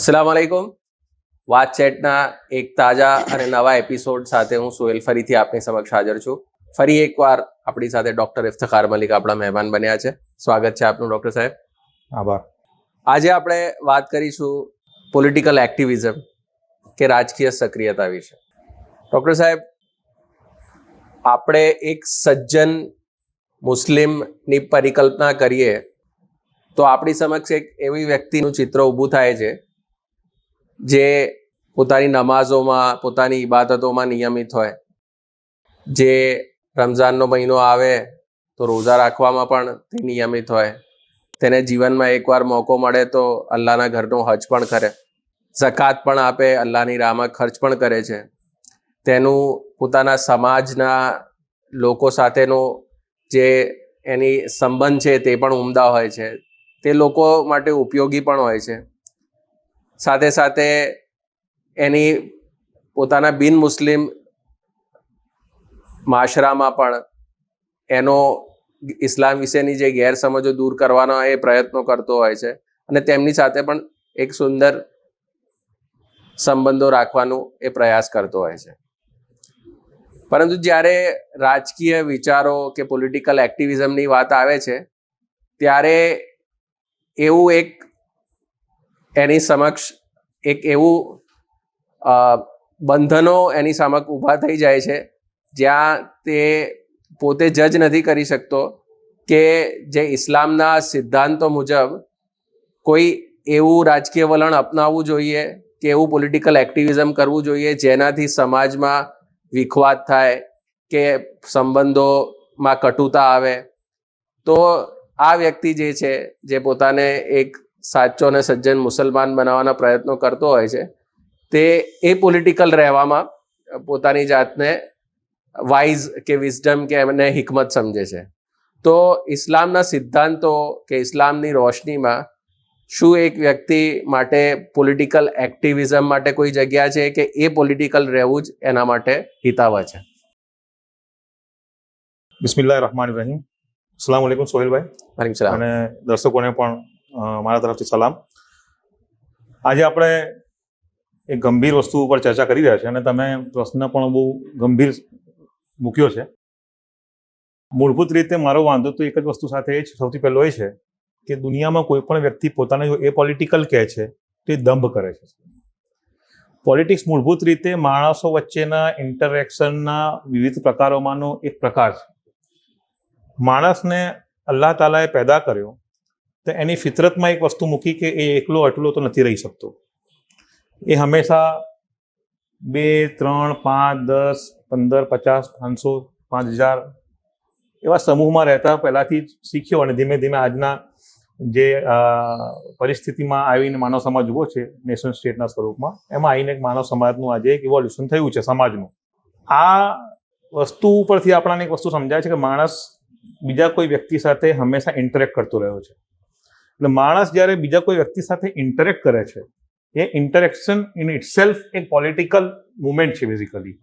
અસલામ વાલેકુમ. વાત ચેટના એક તાજા અને નવા એપિસોડ સાથે હું સોહેલ ફરીથી આપની સમક્ષ હાજર છું. ફરી એકવાર આપણી સાથે ડૉક્ટર ઇફ્તખાર મલિક આપણા મહેમાન બન્યા છે. સ્વાગત છે આપનું ડૉક્ટર સાહેબ. આભાર. આજે આપણે વાત કરીશું પોલિટિકલ એક્ટિવિઝમ કે રાજકીય સક્રિયતા વિશે. ડૉક્ટર સાહેબ, આપણે એક સજ્જન મુસ્લિમની પરિકલ્પના કરીએ તો આપણી સમક્ષ એક એવી વ્યક્તિનું ચિત્ર ઊભું થાય છે જે પોતાની નમાઝોમાં, પોતાની ઇબાદતોમાં નિયમિત હોય, જે રમઝાનનો મહિનો આવે તો રોઝા રાખવામાં પણ તે નિયમિત હોય, તેને જીવનમાં એકવાર મોકો મળે તો અલ્લાહના ઘરનો હજ પણ કરે, ઝકાત પણ આપે, અલ્લાહની રાહમાં ખર્ચ પણ કરે છે, તેનું પોતાના સમાજના લોકો સાથેનો જે એની સંબંધ છે તે પણ ઉમદા હોય છે, તે લોકો માટે ઉપયોગી પણ હોય છે. સાથે સાથે એની પોતાના બિન મુસ્લિમ માશરામાં પણ એનો ઇસ્લામ વિશેની જે ગેરસમજો દૂર કરવાના એ પ્રયત્નો કરતો હોય છે અને તેમની સાથે પણ એક સુંદર સંબંધો રાખવાનો એ પ્રયાસ કરતો હોય છે. પરંતુ જ્યારે રાજકીય વિચારો કે પોલિટિકલ એક્ટિવિઝમની વાત આવે છે ત્યારે એવું એની સમક્ષ એક એવું બંધનો એની સમક્ષ ઊભા થઈ જાય છે જ્યાં તે પોતે જજ નથી કરી શકતો કે જે ઇસ્લામના સિદ્ધાંતો મુજબ કોઈ એવું રાજકીય વલણ અપનાવવું જોઈએ કે એવું પોલિટિકલ એક્ટિવિઝમ કરવું જોઈએ જેનાથી સમાજમાં વિખવાદ થાય કે સંબંધોમાં કટુતા આવે. તો આ વ્યક્તિ જે છે, જે પોતાને એક સાચો અને સજ્જન મુસલમાન બનાવવાના પ્રયત્નો કરતો હોય છે, તે એ પોલિટિકલ રહેવામાં પોતાની જાતને વાઇઝ કે વિઝડમ કે એમને હિકમત સમજે છે. તો ઇસ્લામના સિદ્ધાંતો કે ઇસ્લામની રોશનીમાં શું એક વ્યક્તિ માટે પોલિટિકલ એક્ટિવિઝમ માટે કોઈ જગ્યા છે કે એ પોલિટિકલ રહેવું જ એના માટે હિતાવહ છે? બિસ્મિલ્લાહ રહમાન રહીમ. અસલામ વાલેકુમ સોહેલભાઈ. વાલેકુમ સલામ. અને દર્શકોને પણ મારા તરફથી સલામ. આજે આપણે એક ગંભીર વસ્તુ ઉપર ચર્ચા કરી રહ્યા છીએ અને તમે પ્રશ્ન પણ બહુ ગંભીર મૂક્યો છે. મૂળભૂત રીતે મારો વાંધો તો એક જ વસ્તુ સાથે એ જ સૌથી પહેલો એ છે કે દુનિયામાં કોઈ પણ વ્યક્તિ પોતાને જો એ પોલિટિકલ કહે છે તે દંભ કરે છે. પોલિટિક્સ મૂળભૂત રીતે માણસો વચ્ચેના ઇન્ટરેક્શનના વિવિધ પ્રકારોમાંનો એક પ્રકાર છે. માણસને અલ્લાહ તાલાએ પેદા કર્યો તો એની ફિતરતમાં એક વસ્તુ મૂકી કે એ એકલો અટલો તો નથી રહી શકતો. એ હંમેશા 2, 3, 5, 10, 15, 50, 500, 5000 એવા સમૂહમાં રહેતા પહેલાંથી જ શીખ્યો અને ધીમે ધીમે આજના જે પરિસ્થિતિમાં આવીને માનવ સમાજ ઉભો છે નેશન સ્ટેટના સ્વરૂપમાં, એમાં આવીને એક માનવ સમાજનું આજે એક ઇવોલ્યુશન થયું છે સમાજનું. આ વસ્તુ ઉપરથી આપણને એક વસ્તુ સમજાય છે કે માણસ બીજા કોઈ વ્યક્તિ સાથે હંમેશા ઇન્ટરેક્ટ કરતો રહ્યો છે. એટલે માણસ જ્યારે બીજા કોઈ વ્યક્તિ સાથે ઇન્ટરેક્ટ કરે છે એ ઇન્ટરેક્શન ઇન ઇટસેલ્ફ એક પોલિટિકલ મુવમેન્ટ છે બેઝિકલી.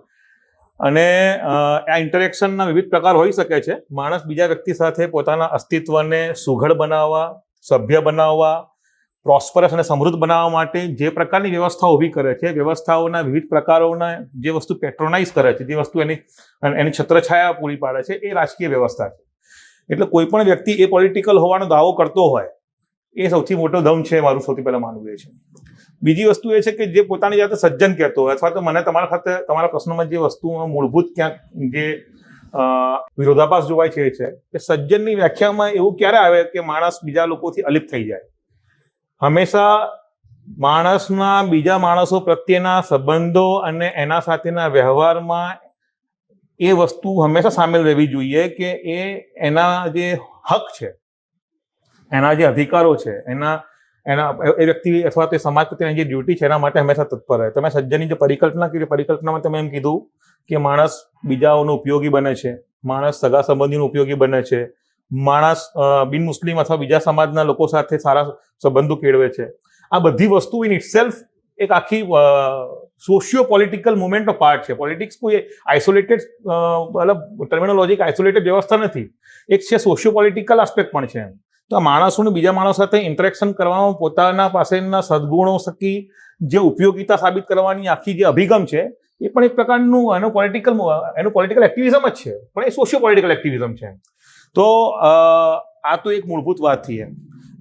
અને આ ઇન્ટરેક્શનના વિવિધ પ્રકાર હોઈ શકે છે. માણસ બીજા વ્યક્તિ સાથે પોતાના અસ્તિત્વને સુઘડ બનાવવા, સભ્ય બનાવવા, પ્રોસ્પરસ અને સમૃદ્ધ બનાવવા માટે જે પ્રકારની વ્યવસ્થાઓ ઊભી કરે છે, વ્યવસ્થાઓના વિવિધ પ્રકારોના જે વસ્તુ પેટ્રોનાઇઝ કરે છે, જે વસ્તુ એની છત્રછાયા પૂરી પાડે છે, એ રાજકીય વ્યવસ્થા છે. એટલે કોઈ પણ વ્યક્તિ એ પોલિટિકલ હોવાનો દાવો કરતો હોય એ સૌથી મોટો દમ છે, મારું સૌથી પહેલાં માનવું એ છે. બીજી વસ્તુ એ છે કે જે પોતાની જાતે સજ્જન કહેતો હોય અથવા તો મને તમારા સાથે તમારા પ્રશ્નમાં જે વસ્તુ મૂળભૂત ક્યાંક જે વિરોધાભાસ જોવાય છે એ છે કે સજ્જનની વ્યાખ્યામાં એવું ક્યારે આવે કે માણસ બીજા લોકોથી અલિપ્ત થઈ જાય. હંમેશા માણસના બીજા માણસો પ્રત્યેના સંબંધો અને એના સાથેના વ્યવહારમાં એ વસ્તુ હંમેશા સામેલ રહેવી જોઈએ કે એના જે હક છે, એના જે અધિકારો છે, એના એ વ્યક્તિ અથવા તો સમાજ પ્રત્યેની જે ડ્યુટી છે એના માટે હંમેશા તત્પર રહે. તમે સજ્જનની જે પરિકલ્પના કરી, પરિકલ્પનામાં તમે એમ કીધું કે માણસ બીજાઓનો ઉપયોગી બને છે, માણસ સગા સંબંધીનો ઉપયોગી બને છે, માણસ બિન મુસ્લિમ અથવા બીજા સમાજના લોકો સાથે સારા સંબંધો કેળવે છે. આ બધી વસ્તુ ઇન ઇટસેલ્ફ એક આખી સોશિયો પોલિટિકલ મુવમેન્ટનો પાર્ટ છે. પોલિટિક્સ કોઈ આઇસોલેટેડ મતલબ ટર્મિનોલોજી આઇસોલેટેડ વ્યવસ્થા નથી, એક છે સોશિયો પોલિટિકલ આસ્પેક્ટ પણ છે. તો આ માણસોને બીજા માણસ સાથે ઇન્ટરેક્શન કરવામાં પોતાના પાસેના સદગુણો થકી જે ઉપયોગિતા સાબિત કરવાની આખી જે અભિગમ છે એ પણ એક પ્રકારનું એનું પોલિટિકલ એક્ટિવિઝમ જ છે, પણ એ સોશિયો પોલિટિકલ એક્ટિવિઝમ છે. તો આ તો એક મૂળભૂત વાત થઈ.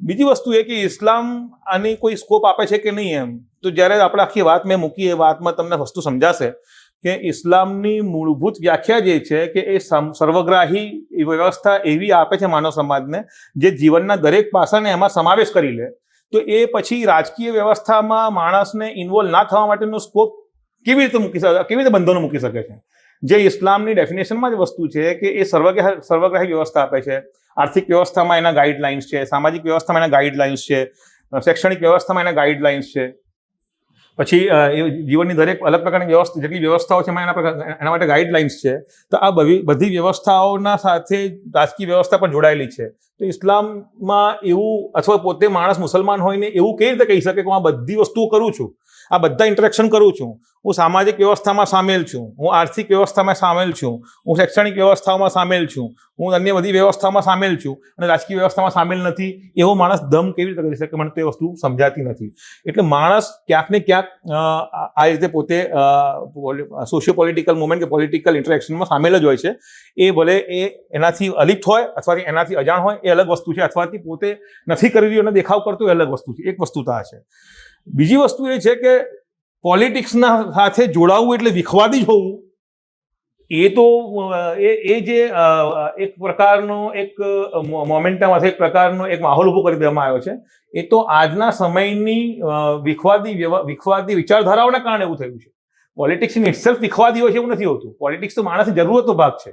બીજી વસ્તુ એ કે ઇસ્લામ આની કોઈ સ્કોપ આપે છે કે નહીં એમ, તો જ્યારે આપણે આખી વાત મેં મૂકી એ વાતમાં તમને વસ્તુ સમજાશે કે ઇસ્લામની મૂળભૂત વ્યાખ્યા જે છે કે એ સર્વગ્રાહી વ્યવસ્થા એવી આપે છે માનવ સમાજને જે જીવનના દરેક પાસાને એમાં સમાવેશ કરી લે. તો એ પછી રાજકીય વ્યવસ્થામાં માણસને ઇન્વોલ્વ ના થવા માટેનો સ્કોપ કેવી રીતે બંધનો મૂકી શકે છે? જે ઇસ્લામની ડેફિનેશનમાં જ વસ્તુ છે કે એ સર્વગ્રાહી વ્યવસ્થા આપે છે. આર્થિક વ્યવસ્થામાં એના ગાઈડલાઇન્સ છે, સામાજિક વ્યવસ્થામાં એના ગાઈડલાઇન્સ છે, શૈક્ષણિક વ્યવસ્થામાં એના ગાઈડલાઇન્સ છે, પછી જીવનની દરેક અલગ પ્રકારની વ્યવસ્થા જેટલી વ્યવસ્થાઓ છે એમાં એના માટે ગાઈડલાઇન્સ છે. તો આ બધી વ્યવસ્થાઓના સાથે રાજકીય વ્યવસ્થા પણ જોડાયેલી છે. તો ઇસ્લામમાં એવું, અથવા પોતે માણસ મુસલમાન હોય ને એવું કેવી રીતે કહી શકે કે હું આ બધી વસ્તુઓ કરું છું, આ બધા ઇન્ટરેક્શન કરું છું, હું સામાજિક વ્યવસ્થામાં સામેલ છું, હું આર્થિક વ્યવસ્થામાં સામેલ છું, હું શૈક્ષણિક વ્યવસ્થાઓમાં સામેલ છું, હું અન્ય બધી વ્યવસ્થાઓમાં સામેલ છું અને રાજકીય વ્યવસ્થામાં સામેલ નથી, એવો માણસ દમ કેવી રીતે કરી શકે? મને તો એ વસ્તુ સમજાતી નથી. એટલે માણસ ક્યાંક ને ક્યાંક આ રીતે પોતે સોશિયો પોલિટિકલ મુવમેન્ટ કે પોલિટિકલ ઇન્ટરેક્શનમાં સામેલ જ હોય છે. એ ભલે એ એનાથી અલિપ્ત હોય અથવા એનાથી અજાણ હોય એ અલગ વસ્તુ છે, અથવાથી પોતે નથી કરી રહ્યો અને દેખાવ કરતો એ અલગ વસ્તુ છે. એક વસ્તુ તો આ છે. બીજી વસ્તુ એ છે કે પોલિટિક્સના સાથે જોડાવવું એટલે વિખવાદી જ હોવું, એ તો એ જે એક પ્રકારનો એક મોમેન્ટમ અથવા એક પ્રકારનો એક માહોલ ઉભો કરી દેવામાં આવ્યો છે, એ તો આજના સમયની વિખવાદી વિચારધારાઓના કારણે એવું થયું છે. પોલિટિક્સ ઇન ઇટસેલ્ફ વિખવાદી હોય છે એવું નથી હોતું. પોલિટિક્સ તો માણસની જરૂરતનો ભાગ છે.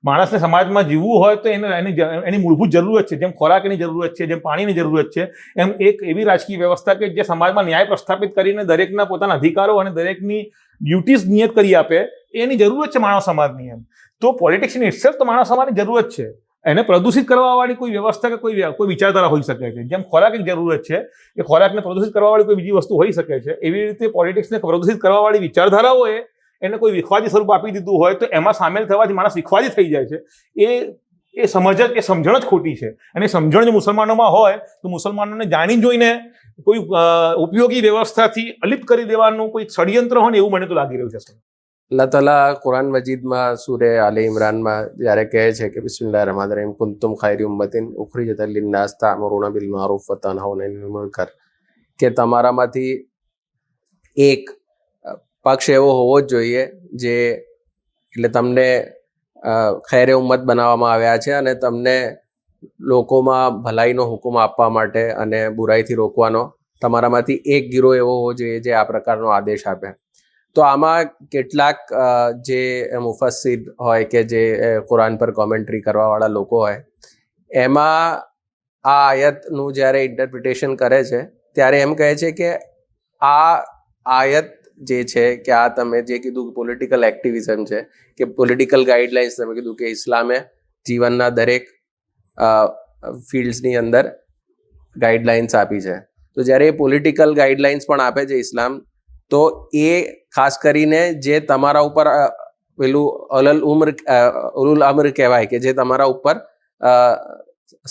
માણસને સમાજમાં જીવવું હોય તો એની મૂળભૂત જરૂરત છે. જેમ ખોરાકની જરૂરત છે, જેમ પાણીની જરૂરત છે, એમ એક એવી રાજકીય વ્યવસ્થા કે જે સમાજમાં ન્યાય પ્રસ્થાપિત કરીને દરેકના પોતાના અધિકારો અને દરેકની ડ્યુટીઝ નિયત કરી આપે, એની જરૂરત છે માનવ સમાજની. એમ તો પોલિટિક્સ ઇન ઇટસેલ્ફ તો માનવ સમાજની જરૂરત છે. એને પ્રદૂષિત કરવાવાળી કોઈ વ્યવસ્થા કે કોઈ વિચારધારા હોઈ શકે છે. જેમ ખોરાક એક જરૂરત છે, એ ખોરાકને પ્રદૂષિત કરવાવાળી કોઈ બીજી વસ્તુ હોઈ શકે છે, એવી રીતે પોલિટિક્સને પ્રદૂષિત કરવાવાળી વિચારધારાઓએ એને કોઈ વિખવાદી સ્વરૂપ આપી દીધું હોય તો એમાં સામેલ થવાથી માણસ વિખવાદી થઈ જાય છે. એ સમજણ જ ખોટી છે. અને સમજણ જો મુસલમાનોમાં હોય તો મુસલમાનોને જાણી જોઈને કોઈ ઉપયોગી વ્યવસ્થાથી અલિપ્ત કરી દેવાનું કોઈ ષડયંત્ર હોય ને એવું મને તો લાગી રહ્યું છે. અલ્લાહ તાલા કુરાન મજીદમાં સૂરે આલે ઇમરાનમાં જ્યારે કહે છે કે બિસ્મિલ્લાહિર રહમાનિર રહીમ કુંતુમ ખૈરી ઉમ્મતિન ઉખરિજત લિન્નાસ તઅમરુના બિલ મારૂફ વ તનહૌના અનિલ મુનકર, કે તમારામાંથી એક પક્ષ એવો હોવો જ જોઈએ જે, એટલે તમને ખૈરે ઉમ્મત બનાવવામાં આવ્યા છે અને તમને લોકોમાં ભલાઈનો હુકમ આપવા માટે અને બુરાઈથી રોકવાનો તમારામાંથી એક ગીરો એવો હોવો જોઈએ જે આ પ્રકારનો આદેશ આપે. તો આમાં કેટલાક જે મુફસ્સિર હોય કે જે કુરાન પર કોમેન્ટ્રી કરવાવાળા લોકો હોય, એમાં આ આયતનું જ્યારે ઇન્ટરપ્રિટેશન કરે છે ત્યારે એમ કહે છે કે આ આયત જે છે કે આ તમે જે કીધું પોલિટિકલ એક્ટિવિઝમ છે કે પોલિટિકલ ગાઈડલાઇન્સ તમે કીધું કે ઇસ્લામે જીવનના દરેક ફિલ્ડ્સની અંદર ગાઈડલાઇન્સ આપી છે. તો જ્યારે એ પોલિટિકલ ગાઈડલાઇન્સ પણ આપે છે ઇસ્લામ, તો એ ખાસ કરીને જે તમારા ઉપર પેલું ઉલુલ અમ્ર કહેવાય કે જે તમારા ઉપર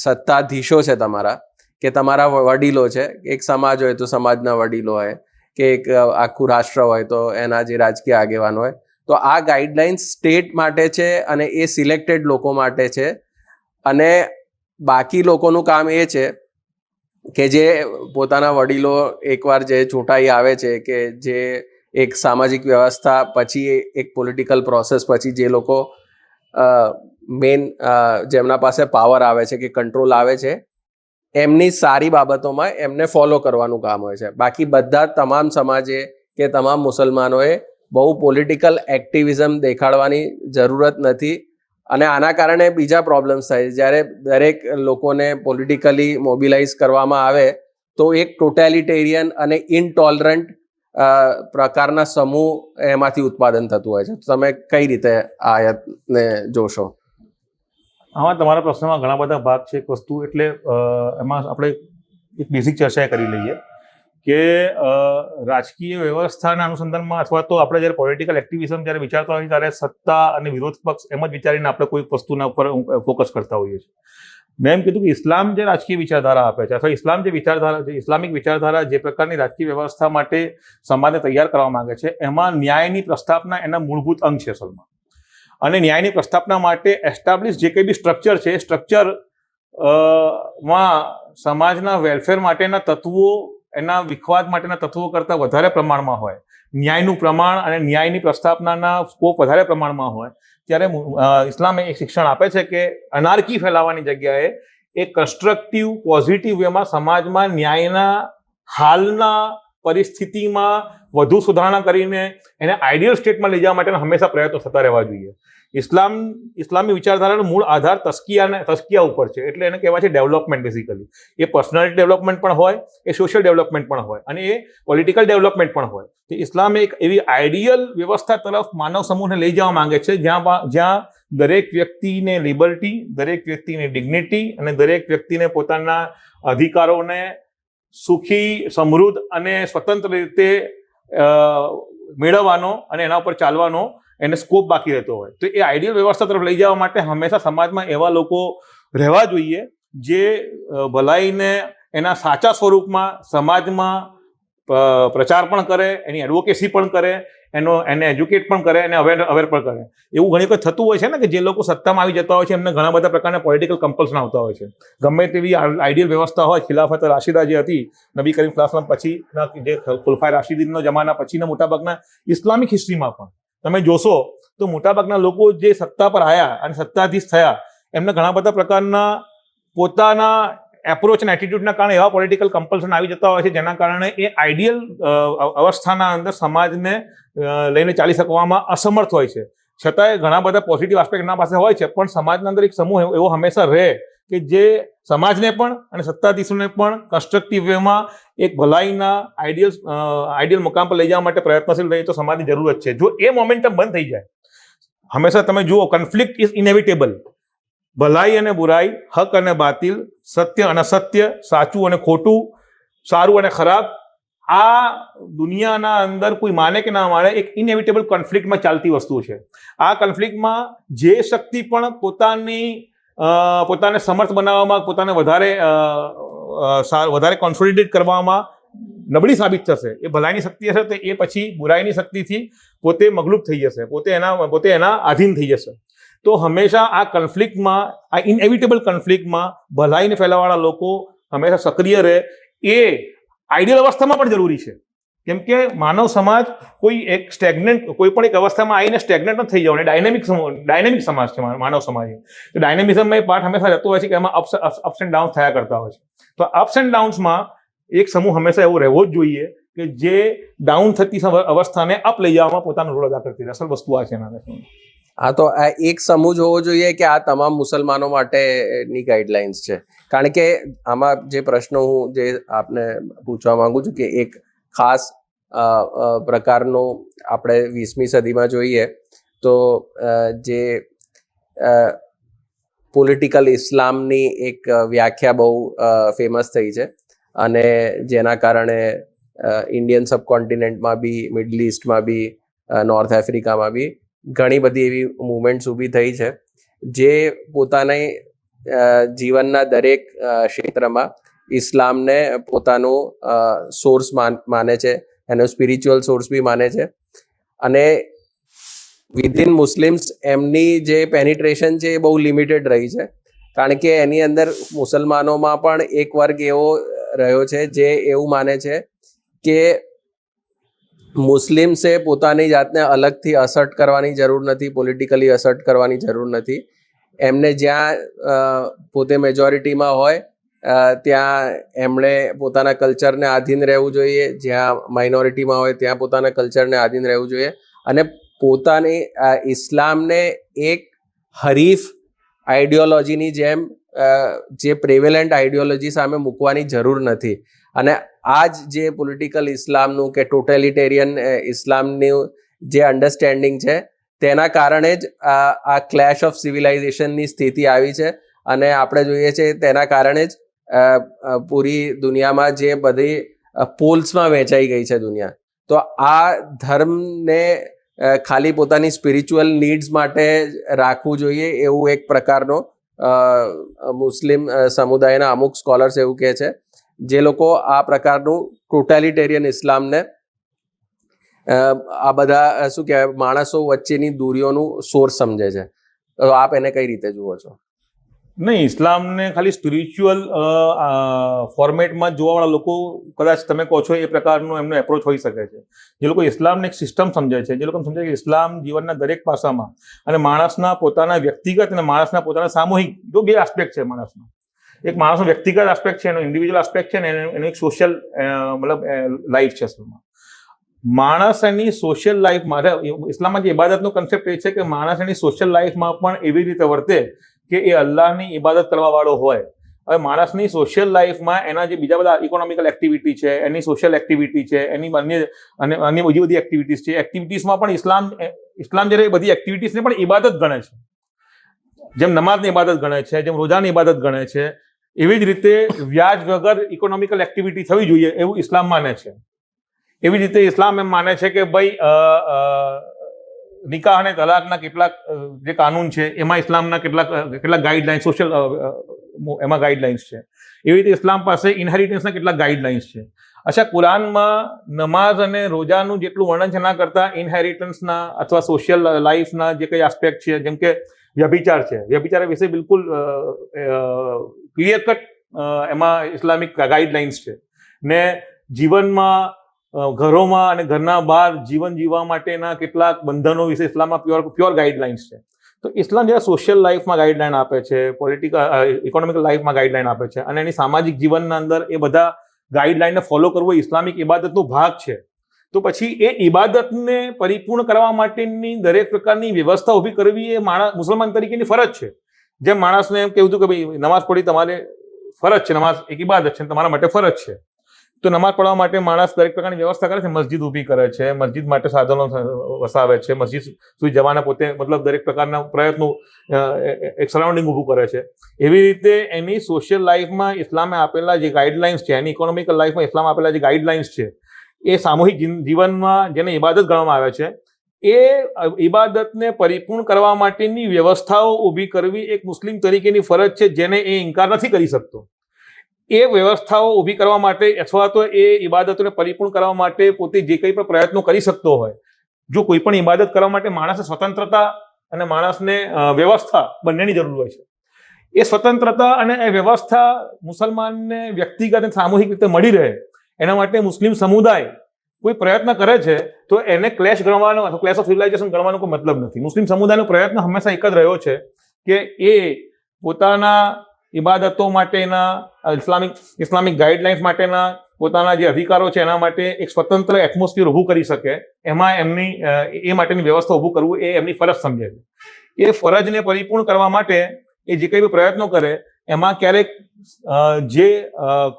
સત્તાધીશો છે, તમારા કે તમારા વડીલો છે. એક સમાજ હોય તો સમાજના વડીલો હોય, કે એક આખું રાષ્ટ્ર હોય તો એના જે રાજકીય આગેવાન હોય. તો આ ગાઈડલાઇન્સ સ્ટેટ માટે છે અને એ સિલેક્ટેડ લોકો માટે છે. અને બાકી લોકોનું કામ એ છે કે જે પોતાના વડીલો એકવાર જે ચૂંટાઈ આવે છે, કે જે એક સામાજિક વ્યવસ્થા પછી એક પોલિટિકલ પ્રોસેસ પછી જે લોકો મેઇન જેમના પાસે પાવર આવે છે કે કંટ્રોલ આવે છે, એમની સારી બાબતોમાં એમને ફોલો કરવાનું કામ હોય છે. બાકી બધા તમામ સમાજે કે તમામ મુસલમાનોએ બહુ પોલિટિકલ એક્ટિવિઝમ દેખાડવાની જરૂરત નથી. અને આના કારણે બીજા પ્રોબ્લેમ્સ થાય. જ્યારે દરેક લોકોને પોલિટિકલી મોબિલાઇઝ કરવામાં આવે તો એક ટોટેલિટેરિયન અને ઇનટોલરન્ટ પ્રકારના સમૂહ એમાંથી ઉત્પાદન થતું હોય છે. તમે કઈ રીતે આ આયતને જોશો? આમાં તમારા પ્રશ્નમાં ઘણા બધા ભાગ છે. એક વસ્તુ એટલે એમાં આપણે એક બેઝિક ચર્ચા કરી લઈએ કે રાજકીય વ્યવસ્થાના અનુસંધાનમાં અથવા તો આપણે જ્યારે પોલિટિકલ એક્ટિવિઝમ જ્યારે વિચારતા હોઈએ ત્યારે સત્તા અને વિરોધ પક્ષ એમ જ વિચારીને આપણે કોઈ વસ્તુના ઉપર ફોકસ કરતા હોઈએ છીએ. મેં એમ કીધું કે ઇસ્લામ જે રાજકીય વિચારધારા આપે છે અથવા ઇસ્લામ જે વિચારધારા જે ઇસ્લામિક વિચારધારા જે પ્રકારની રાજકીય વ્યવસ્થા માટે સમાજને તૈયાર કરવા માંગે છે એમાં ન્યાયની પ્રસ્થાપના એના મૂળભૂત અંગ છે અસલમાં. અને ન્યાયની પ્રસ્થાપના માટે એસ્ટાબ્લિશ જે કંઈ બી સ્ટ્રક્ચર છે એ સ્ટ્રક્ચર માં સમાજના વેલફેર માટેના તત્વો એના વિખવાદ માટેના તત્વો કરતાં વધારે પ્રમાણમાં હોય, ન્યાયનું પ્રમાણ અને ન્યાયની પ્રસ્થાપનાના સ્કોપ વધારે પ્રમાણમાં હોય, ત્યારે ઇસ્લામ એક શિક્ષણ આપે છે કે અનાર્કી ફેલાવવાની જગ્યાએ એક કન્સ્ટ્રક્ટિવ પોઝિટિવ વેમાં સમાજમાં ન્યાયના હાલના પરિસ્થિતિમાં વધુ સુધારણા કરીને એને આઈડિયલ સ્ટેટમાં લઈ જવા માટેના હંમેશા પ્રયત્નો થતા રહેવા જોઈએ. ઇસ્લામી વિચારધારાનો મૂળ આધાર તસ્કિયા ઉપર છે, એટલે એને કહેવાય છે ડેવલપમેન્ટ. બેઝિકલી એ પર્સનાલિટી ડેવલપમેન્ટ પણ હોય, એ સોશિયલ ડેવલપમેન્ટ પણ હોય અને એ પોલિટિકલ ડેવલપમેન્ટ પણ હોય. તો ઇસ્લામ એક એવી આઈડિયલ વ્યવસ્થા તરફ માનવ સમૂહને લઈ જવા માંગે છે જ્યાં દરેક વ્યક્તિને લિબર્ટી, દરેક વ્યક્તિને ડિગ્નિટી અને દરેક વ્યક્તિને પોતાના અધિકારોને સુખી, સમૃદ્ધ અને સ્વતંત્ર રીતે મેળવવાનો અને એના ઉપર ચાલવાનો એને સ્કોપ બાકી રહેતો હોય. તો એ આઈડિયલ વ્યવસ્થા તરફ લઈ જવા માટે હંમેશા સમાજમાં એવા લોકો રહેવા જોઈએ જે ભલાઈને એના સાચા સ્વરૂપમાં સમાજમાં પ્રચાર પણ કરે, એની એડવોકેસી પણ કરે, એને એજ્યુકેટ પણ કરે અને અવેર પણ કરે. એવું ઘણી વખત થતું હોય છે ને કે જે લોકો સત્તામાં આવી જતા હોય છે એમને ઘણા બધા પ્રકારના પોલિટિકલ કમ્પલ્શન આવતા હોય છે. ગમે તેવી આઈડિયલ વ્યવસ્થા હોય, ખિલાફત રાશિદા જે હતી નબી કરીમ સલ્લલ્લાહુ અલૈહિ વસલ્લમ પછીના જે ખુલફાએ રાશિદીનનો જમાના પછીના મોટાભાગના ઇસ્લામિક હિસ્ટ્રીમાં પણ તમે જોશો તો મોટાભાગના લોકો જે સત્તા પર આવ્યા અને સત્તાધીશ થયા એમને ઘણા બધા પ્રકારના પોતાના એપ્રોચ અને એટીટ્યુડના કારણે એવા પોલિટિકલ કમ્પલ્શન આવી જતા હોય છે જેના કારણે એ આઈડિયલ અવસ્થાના અંદર સમાજને લઈને ચાલી શકવામાં અસમર્થ હોય છે. છતાંય ઘણા બધા પોઝિટિવ આસ્પેક્ટ એના પાસે હોય છે, પણ સમાજના અંદર એક સમૂહ એવો હંમેશા રહે કે જે સમાજને પણ અને સત્તાધીશોને પણ કન્સ્ટ્રક્ટિવ વેમાં એક ભલાઈના આઈડિયલ મુકામ પર લઈ જવા માટે પ્રયત્નશીલ રહે તો સમાજની જરૂરત છે. જો એ મોમેન્ટમ બંધ થઈ જાય, હંમેશા તમે જુઓ કન્ફ્લિક્ટ ઇઝ ઇનેવિટેબલ. ભલાઈ અને બુરાઈ, હક અને બાતિલ, સત્ય અને અસત્ય, સાચું અને ખોટું, સારું અને ખરાબ, આ દુનિયાના અંદર કોઈ માને કે ના માને એક ઇનેવિટેબલ કોન્ફ્લિક્ટમાં ચાલતી વસ્તુ છે. આ કોન્ફ્લિક્ટમાં જે શક્તિ પણ પોતાને સમર્થ બનાવવામાં, પોતાને વધારે કોન્સોલિડેટ કરવામાં નબળી સાબિત થશે, એ ભલાઈની શક્તિ હશે તો એ પછી બુરાઈની શક્તિથી પોતે મગલુબ થઈ જશે, પોતે એના આધીન થઈ જશે. તો હંમેશા આ કોન્ફ્લિક્ટમાં, આ ઇનએવિટેબલ કોન્ફ્લિક્ટમાં ભલાઈને ફેલાવવાળા લોકો હંમેશા સક્રિય રહે એ આઈડિયલ અવસ્થામાં પણ જરૂરી છે. કેમ કે માનવ સમાજ કોઈ પણ એક અવસ્થામાં આવીને સ્ટેગ્નન્ટ ન થઈ જવાનું. ડાયનેમિક સમાજ છે માનવ સમાજ. તો ડાયનેમિઝમમાં એ પાર્ટ હંમેશા જતો હોય છે કે એમાં અપ્સ એન્ડ ડાઉન્સ થયા કરતા હોય છે. તો અપ્સ એન્ડ ડાઉન્સમાં એક સમૂહ હંમેશા એવો રહેવો જ જોઈએ કે જે ડાઉન થતી અવસ્થાને અપ લઈ જવામાં પોતાનો રોલ અદા કરતી રહે. અસલ વસ્તુ આ છે એના. હા, તો આ એક સમૂહ હોવો જોઈએ કે આ તમામ મુસલમાનો માટેની ગાઈડલાઇન્સ છે. કારણ કે આમાં જે પ્રશ્નો હું જે આપને પૂછવા માંગુ છું કે એક ખાસ પ્રકારનું આપણે 20મી સદીમાં જોઈએ તો જે પોલિટિકલ ઇસ્લામની એક વ્યાખ્યા બહુ ફેમસ થઈ છે અને જેના કારણે ઇન્ડિયન સબકોન્ટિનેન્ટમાં બી, મિડલ ઇસ્ટમાં બી, નોર્થ આફ્રિકામાં બી ઘણી બધી એવી મુવમેન્ટ્સ ઊભી થઈ છે જે પોતાની જીવનના દરેક ક્ષેત્રમાં ઇસ્લામને પોતાનું સોર્સ માને છે, એનો સ્પિરિચ્યુઅલ સોર્સ બી માને છે. અને વિધિન મુસ્લિમ્સ એમની જે પેનિટ્રેશન છે એ બહુ લિમિટેડ રહી છે, કારણ કે એની અંદર મુસલમાનોમાં પણ એક વર્ગ એવો રહ્યો છે જે એવું માને છે કે મુસ્લિમ્સે પોતાની જાતને અલગથી અસર્ટ કરવાની જરૂર નથી, પોલિટિકલી અસર્ટ કરવાની જરૂર નથી. એમને જ્યાં પોતે મેજોરિટીમાં હોય ત્યાં એમણે પોતાના કલ્ચરને આધીન રહેવું જોઈએ, જ્યાં માઇનોરિટીમાં હોય ત્યાં પોતાના કલ્ચરને આધીન રહેવું જોઈએ અને પોતાની ઇસ્લામને એક હરીફ આઈડિયોલોજીની જેમ જે પ્રેવેલન્ટ આઈડિયોલોજી સામે મૂકવાની જરૂર નથી. અને આ જ જે પોલિટિકલ ઇસ્લામનું કે ટોટેલિટેરિયન ઇસ્લામનું જે અન્ડરસ્ટેન્ડિંગ છે તેના કારણે જ આ ક્લેશ ઓફ સિવિલાઇઝેશનની સ્થિતિ આવી છે. અને આપણે જોઈએ છીએ તેના કારણે જ પૂરી દુનિયામાં જે બધી પોલ્સમાં વહેંચાઈ ગઈ છે દુનિયા. તો આ ધર્મને ખાલી પોતાની સ્પિરિચ્યુઅલ નીડ્સ માટે રાખવું જોઈએ એવું એક પ્રકારનો મુસ્લિમ સમુદાયના અમુક સ્કોલર્સ એવું કહે છે, જે લોકો આ પ્રકારનું ટોટાલિટેરિયન ઇસ્લામને આ બધા શું કહેવાય માણસો વચ્ચેની દૂરીઓનું સોર્સ સમજે છે. તો આપ એને કઈ રીતે જુઓ છો? નહીં, ઇસ્લામને ખાલી સ્પિરિચ્યુઅલ ફોર્મેટમાં જોવાવાળા લોકો કદાચ તમે કહો છો એ પ્રકારનો એમનો એપ્રોચ હોઈ શકે છે. જે લોકો ઇસ્લામને એક સિસ્ટમ સમજે છે, જે લોકો સમજે કે ઇસ્લામ જીવનના દરેક પાસામાં અને માણસના પોતાના વ્યક્તિગત અને માણસના પોતાના સામૂહિક જો બે આસ્પેક્ટ છે માણસના, એક માણસનો વ્યક્તિગત આસ્પેક્ટ છે, એનો ઇન્ડિવિજ્યુઅલ આસ્પેક્ટ છે, ને એનો એક સોશિયલ મતલબ લાઈફ છે. અસલમાં માણસ એની સોશિયલ લાઈફ માટે ઇસ્લામમાં જે ઇબાદતનો કન્સેપ્ટ એ છે કે માણસ એની સોશિયલ લાઈફમાં પણ એવી રીતે વર્તે કે એ અલ્લાહની ઇબાદત કરવા વાળો હોય. હવે માણસની સોશિયલ લાઈફમાં એના જે બીજા બધા ઇકોનોમિકલ એક્ટિવિટી છે, એની સોશિયલ એક્ટિવિટી છે, એની અન્ય બીજી બધી એક્ટિવિટીઝ છે, એક્ટિવિટીઝમાં પણ ઇસ્લામ જ્યારે બધી એક્ટિવિટીઝને પણ ઇબાદત ગણે છે. જેમ નમાઝની ઇબાદત ગણે છે, જેમ રોજાની ઇબાદત ગણે છે, એવી જ રીતે વ્યાજ વગર ઇકોનોમિકલ એક્ટિવિટી થવી જોઈએ એવું ઇસ્લામ માને છે. એવી જ રીતે ઇસ્લામ એમ માને છે કે ભાઈ નિકાહ અને તલાકના કેટલાક જે કાનૂન છે એમાં ઇસ્લામના કેટલાક ગાઈડલાઇન્સ સોશિયલ એમાં ગાઈડલાઇન્સ છે. એવી રીતે ઇસ્લામ પાસે ઇનહેરિટન્સના કેટલાક ગાઈડલાઇન્સ છે. અચ્છા, કુરાનમાં નમાઝ અને રોજાનું જેટલું વર્ણન છે એના કરતાં ઇનહેરિટન્સના અથવા સોશિયલ લાઈફના જે કંઈ આસ્પેક્ટ છે, જેમ કે વ્યભિચાર છે, વ્યભિચાર વિશે બિલકુલ ક્લિયર કટ એમાં ઇસ્લામિક ગાઈડલાઇન્સ છે. ને જીવનમાં ઘરોમાં અને ઘરના બહાર જીવન જીવવા માટેના કેટલાક બંધનો વિશે ઇસ્લામમાં પ્યોર ગાઈડલાઇન્સ છે. તો ઇસ્લામ જ્યારે સોશિયલ લાઈફમાં ગાઈડલાઇન આપે છે, પોલિટિકલ ઇકોનોમિકલ લાઈફમાં ગાઈડલાઇન આપે છે, અને એની સામાજિક જીવનના અંદર એ બધા ગાઈડલાઇનને ફોલો કરવો ઇસ્લામિક ઇબાદતનો ભાગ છે. તો પછી એ ઇબાદતને પરિપૂર્ણ કરવા માટેની દરેક પ્રકારની વ્યવસ્થા ઊભી કરવી એ મુસલમાન તરીકેની ફરજ છે. જેમ માણસને એમ કહેવું હતું કે ભાઈ નમાઝ પઢી તમારે ફરજ છે, નમાઝ એક ઇબાદત છે, તમારા માટે ફરજ છે. તો નમાઝ પઢવા માટે માણસ દરેક પ્રકારની વ્યવસ્થા કરે છે, મસ્જિદ ઊભી કરે છે, મસ્જિદ માટે સાધનો વસાવે છે, મસ્જિદ સુધી જવાના પોતે મતલબ દરેક પ્રકારના પ્રયત્નો એક સરાઉન્ડિંગ ઊભું કરે છે. એવી રીતે એની સોશિયલ લાઈફમાં ઇસ્લામે આપેલા જે ગાઈડલાઇન્સ છે, એની ઇકોનોમિકલ લાઈફમાં ઇસ્લામ આપેલા જે ગાઈડલાઇન્સ છે, એ સામૂહિક જીવનમાં જેને ઇબાદત ગણવામાં આવે છે, એ ઇબાદતને પરિપૂર્ણ કરવા માટેની વ્યવસ્થાઓ ઊભી કરવી એક મુસ્લિમ તરીકેની ફરજ છે, જેને એ ઇનકાર નથી કરી શકતો. એ વ્યવસ્થાઓ ઊભી કરવા માટે અથવા તો એ ઇબાદતોને પરિપૂર્ણ કરવા માટે પોતે જે કંઈ પણ પ્રયત્નો કરી શકતો હોય, જો કોઈ પણ ઇબાદત કરવા માટે માણસને સ્વતંત્રતા અને માણસને વ્યવસ્થા બંનેની જરૂર હોય છે. એ સ્વતંત્રતા અને એ વ્યવસ્થા મુસલમાનને વ્યક્તિગત અને સામૂહિક રીતે મળી રહે એના માટે મુસ્લિમ સમુદાય કોઈ પ્રયત્ન કરે છે તો એને ક્લેશ ગણવાનો અથવા ક્લેશ ઓફ સિવિલાઇઝેશન ગણવાનો કોઈ મતલબ નથી. મુસ્લિમ સમુદાયનો પ્રયત્ન હંમેશા એક જ રહ્યો છે કે એ પોતાના ઇબાદતો માટેના ઇસ્લામિક ગાઈડલાઇન્સ માટેના પોતાના જે અધિકારો છે એના માટે એક સ્વતંત્ર એટમોસ્ફિયર ઊભું કરી શકે, એમાં એમની એ માટેની વ્યવસ્થા ઊભું કરવું એ એમની ફરજ સમજે છે. એ ફરજને પરિપૂર્ણ કરવા માટે એ જે કંઈ બી પ્રયત્નો કરે એમાં ક્યારેક જે